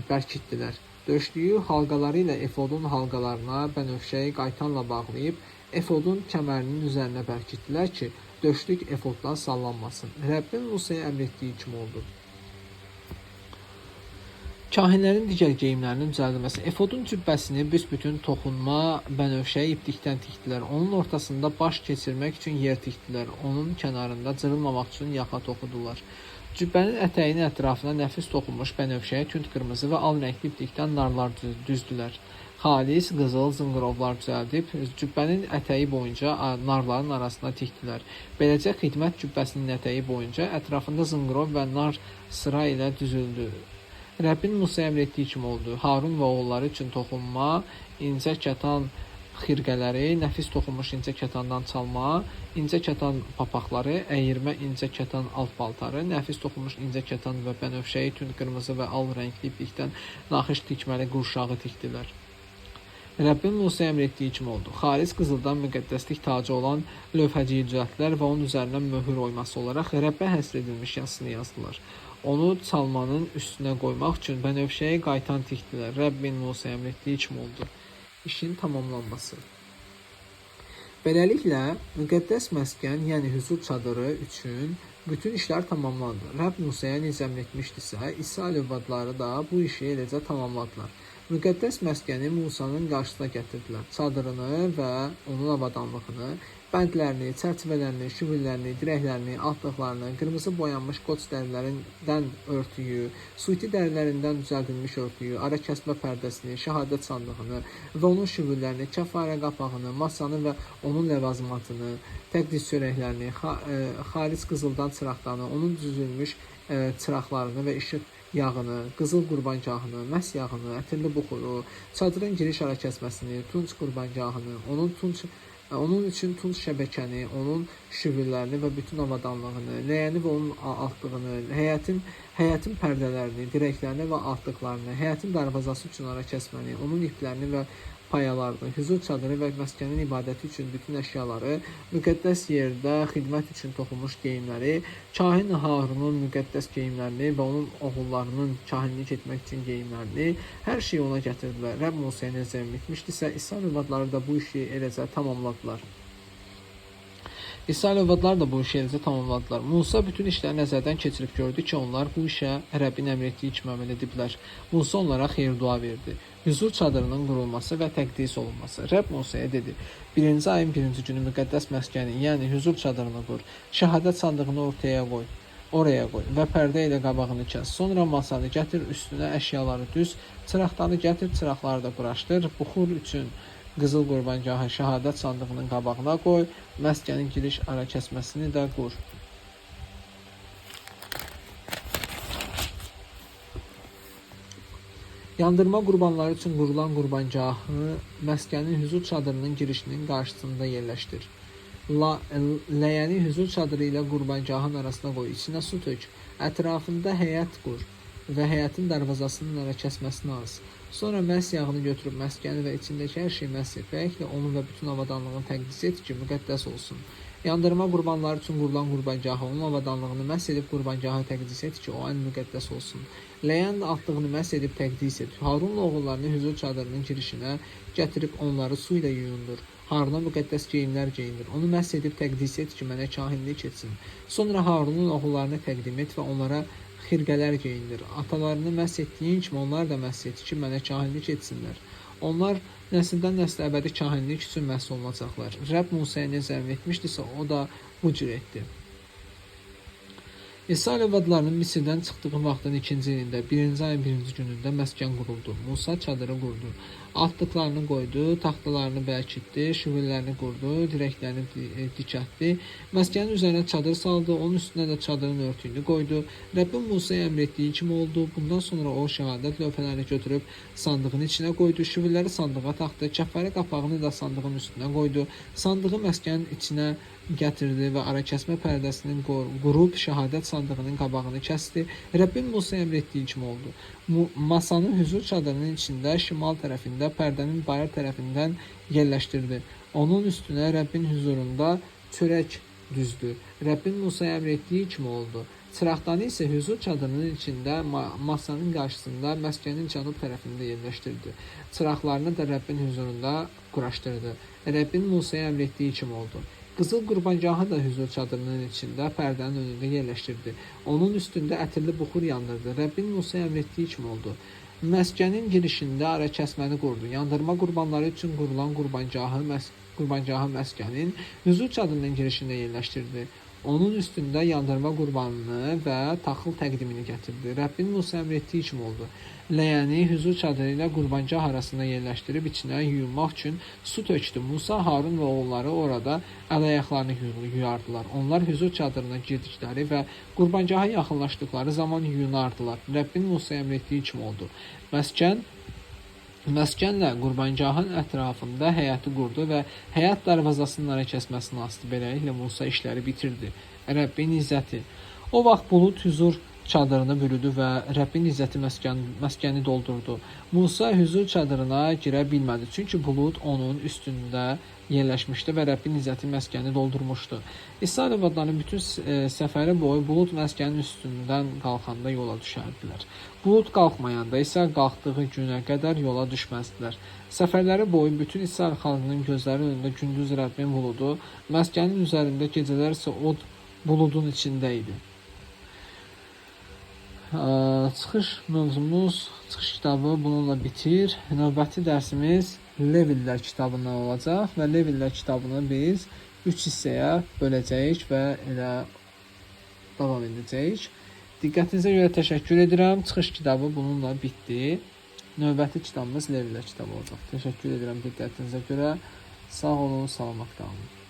bərkitdilər. Döşlüyü halqaları ilə efodun halqalarına bənövşəyi qaytanla bağlayıb, efodun kəmərinin üzərinə bərkitdilər ki, döşlük efoddan sallanmasın. Rəbbin Musaya əmr etdiyi kimi oldu. Kahinlərin digər geyimlərinin düzəldilməsi. Efodun cübbəsini büsbütün toxunma bənövşəyi iplikdən tikdilər. Onun ortasında baş keçirmək üçün yer tikdilər. Onun kənarında cırılmamaq üçün yaxa toxudular. Cübbənin ətəyinin ətrafına nəfis toxunmuş bənövşəyi tünd qırmızı və al rəngli iplikdən narlar düzdülər. Xalis, qızıl, zınqırovlar düzəldib, cübbənin ətəyi boyunca narların arasına tikdilər. Beləcə xidmət cübbəsinin ətəyi boyunca ətrafında zınqırov və nar sıra ilə düzüldü. Rəbbin Musaya əmr etdiyi kimi oldu. Harun və oğulları üçün toxunma, incə kətan xirqələri, nəfis toxunmuş incə kətandan çalma, incə kətan papaqları, əyirmə incə kətan alt paltarı, nəfis toxunmuş incə kətan və bənövşəyi tünd qırmızı və al rəngli iplikdən naxış tikməli qurşağı tikdilər. Rəbbin Musaya əmr etdiyi kimi oldu. Xalis qızıldan müqəddəslik tacı olan lövhəciyi düzəltdilər və onun üzərinə möhür oyması olaraq Rəbbə həsr edilmiş yazısını yazdılar. Onu çalmanın üstünə qoymaq üçün bənövşəyi qaytan tikdilər. Rəbbin Musaya əmr etdiyi kimi oldu. İşin tamamlanması. Beləliklə, müqəddəs məskən, yəni hüzur çadırı üçün bütün işlər tamamlandı. Rəbb Musaya necə əmr etmişdisə, İsrail övladları da bu işi eləcə tamamladılar. Müqəddəs məskəni Musanın qarşısına gətirdilər. Çadırını və onun avadanlığını, bəndlərini, çərçivələrini, şüvüllərini, dirəklərini, altlıqlarını, qırmızı boyanmış qoç dərilərindən örtüyü, suiti dərilərindən düzəldilmiş örtüyü, ara kəsmə pərdəsini, şəhadət sandığını və onun şüvüllərini, kəfarə qapağını, masanı və onun ləvazimatını, təqdis çörəklərini, xalis qızıldan çıraqdanı, onun düzülmüş çıraqlarını və işıq yağını, qızıl qurbancahını, məs yağını, ətirli buxuru, çadırın giriş ara kəsməsini, tunç qurbancahını, onun üçün tunç şəbəkəni, onun şüvüllərini və bütün avadanlığını, ləyəni və onun altlığını, həyətin pərdələrini, dirəklərini və altlıqlarını, həyətin darvazası üçün ara kəsməni, onun iplərini və payalarını, hüzur çadırı və məskənin ibadəti üçün bütün əşyaları, müqəddəs yerdə xidmət üçün toxunmuş geyimləri, kahin Harunun müqəddəs geyimlərini və onun oğullarının kahinlik etmək üçün geyimlərini, hər şeyi ona gətirdilər. Rəbb Musaya nə zəmin etmişdisə, İsrail övladları da bu işi eləcə tamamladılar. İsrail övladları da bu işi eləcə tamamladılar. Musa bütün işləri nəzərdən keçirib gördü ki, onlar bu işə Rəbbin əmr etdiyi kimi əməl ediblər. Musa onlara xeyir dua verdi. Hüzur çadırının qurulması və təqdis olunması. Rəbb Musaya dedi: 1-ci ayın 1-ci günü müqəddəs məskəni, yəni hüzur çadırını qur. Şəhadət sandığını oraya qoy və pərdə ilə qabağını kəs. Sonra masanı gətir, üstünə əşyaları düz, çıraqdanı gətir, çıraqları da quraşdır. Buxur üçün qızıl qurbancahı şəhadət sandığının qabağına qoy, məskənin giriş ara kəsməsini də qur. Yandırma qurbanları üçün qurulan qurbancahı məskənin hüzur çadırının girişinin qarşısında yerləşdir. Ləyəni hüzur çadırı ilə qurbancahın arasına qoy, içinə su tök, ətrafında həyət qur və həyətin darvazasının ara kəsməsini az. Sonra məs yağını götürüb məskəni və içindəki hər şeyi məs et və əklə onu və bütün avadanlığını təqdis et ki, müqəddəs olsun. Yandırma qurbanları üçün qurulan qurbancahı, onun avadanlığını məhz edib qurbancahı təqdis et ki, o ən müqəddəs olsun. Ləyən altlığını məhz edib təqdis et. Harunla oğullarını hüzur çadırının girişinə gətirib onları su ilə yuyundur. Haruna müqəddəs geyimlər geyindir. Onu məhz edib təqdis et ki, mənə kahinlik etsin. Sonra Harunun oğullarını təqdim et və onlara xirqələr geyindir. Atalarını məhz etdiyin kimi onlar da məhz et ki, mənə kahinlik etsinlər. Onlar nəsildən nəslə əbədi kahinlik üçün məhz olunacaqlar. Rəbb Musaya nə zəmin etmişdisə, o da bu cür etdi. İsrail övladlarının Misirdən çıxdığı vaxtın 2-ci ilində, 1-ci ayın 1-ci günündə məskən quruldu. Musa çadırı qurdu. Altlıqlarını qoydu, taxtalarını bərkitdi, şüvüllərini qurdu, dirəklərini dikətdi. Məskənin üzərinə çadır saldı, onun üstünə də çadırın örtüyünü qoydu. Rəbbin Musaya əmr etdiyi kimi oldu. Bundan sonra o şəhadət lövhələrini götürüb sandığın içinə qoydu, şüvülləri sandığa taxdı, kəffarə qapağını da sandığın üstünə qoydu. Sandığı məskənin içinə gətirdi və ara kəsmə pərdəsinin qurub şəhadət sandığının qabağını kəsdi. Rəbbin Musaya əmr etdiyi kimi oldu. Masanı hüzur çadırının içində şimal tərəfində, pərdənin bayır tərəfindən yerləşdirdi. Onun üstünə Rəbbin hüzurunda çörək düzdü. Rəbbin Musaya əmr etdiyi kimi oldu. Çıraqdanı isə hüzur çadırının içində masanın qarşısında məskənin cənub tərəfində yerləşdirdi. Çıraqlarını da Rəbbin hüzurunda quraşdırdı. Rəbbin Musaya əmr etdiyi kimi oldu. Qızıl qurbancahı da hüzur çadırının içində pərdənin önündə yerləşdirdi. Onun üstündə ətirli buxur yandırdı. Rəbbin Musaya əmr etdiyi kimi oldu. Məskənin girişində ara kəsməni qurdu. Yandırma qurbanları üçün qurulan qurbancahı məskənin hüzur çadırının girişində yerləşdirdi. Onun üstündə yandırma qurbanını və taxıl təqdimini gətirdi. Rəbbin Musaya əmr etdiyi kimi oldu. Ləyəni hüzur çadırı ilə qurbancah arasında yerləşdirib içinə yuyunmaq üçün su tökdü. Musa, Harun və oğulları orada əl-ayaqlarını yuyardılar. Onlar hüzur çadırına girdikləri və qurbancaha yaxınlaşdıqları zaman yuyunardılar. Rəbbin Musaya əmr etdiyi kimi oldu. Məskənlə qurbancahın ətrafında həyəti qurdu və həyət darvazasının ara kəsməsini asdı. Beləliklə Musa işləri bitirdi. Rəbbin izzəti. O vaxt bulud hüzur çadırını bürüdü və Rəbbin izzəti məskəni doldurdu. Musa hüzur çadırına girə bilmədi, çünki bulud onun üstündə yerləşmişdi və Rəbbin izzəti məskəni doldurmuşdu. İsrail övladları bütün səfəri boyu bulud məskənin üstündən qalxanda yola düşərdilər. Bulud qalxmayanda isə qalxdığı günə qədər yola düşməzdilər. Səfərləri boyu bütün İsrail xalqının gözləri önündə gündüz Rəbbin buludu, məskənin üzərində gecələr isə od buludun içində idi. Çıxış mövzumuz, çıxış kitabı bununla bitir. Növbəti dərsimiz Levilər kitabından olacaq və Levilər kitabını biz 3 hissəyə böləcəyik və elə davam edəcəyik. Diqqətinizə görə təşəkkür edirəm. Çıxış kitabı bununla bitdi. Növbəti kitabımız Levlər kitabı olacaq. Təşəkkür edirəm diqqətinizə görə. Sağ olun, salamat qalın.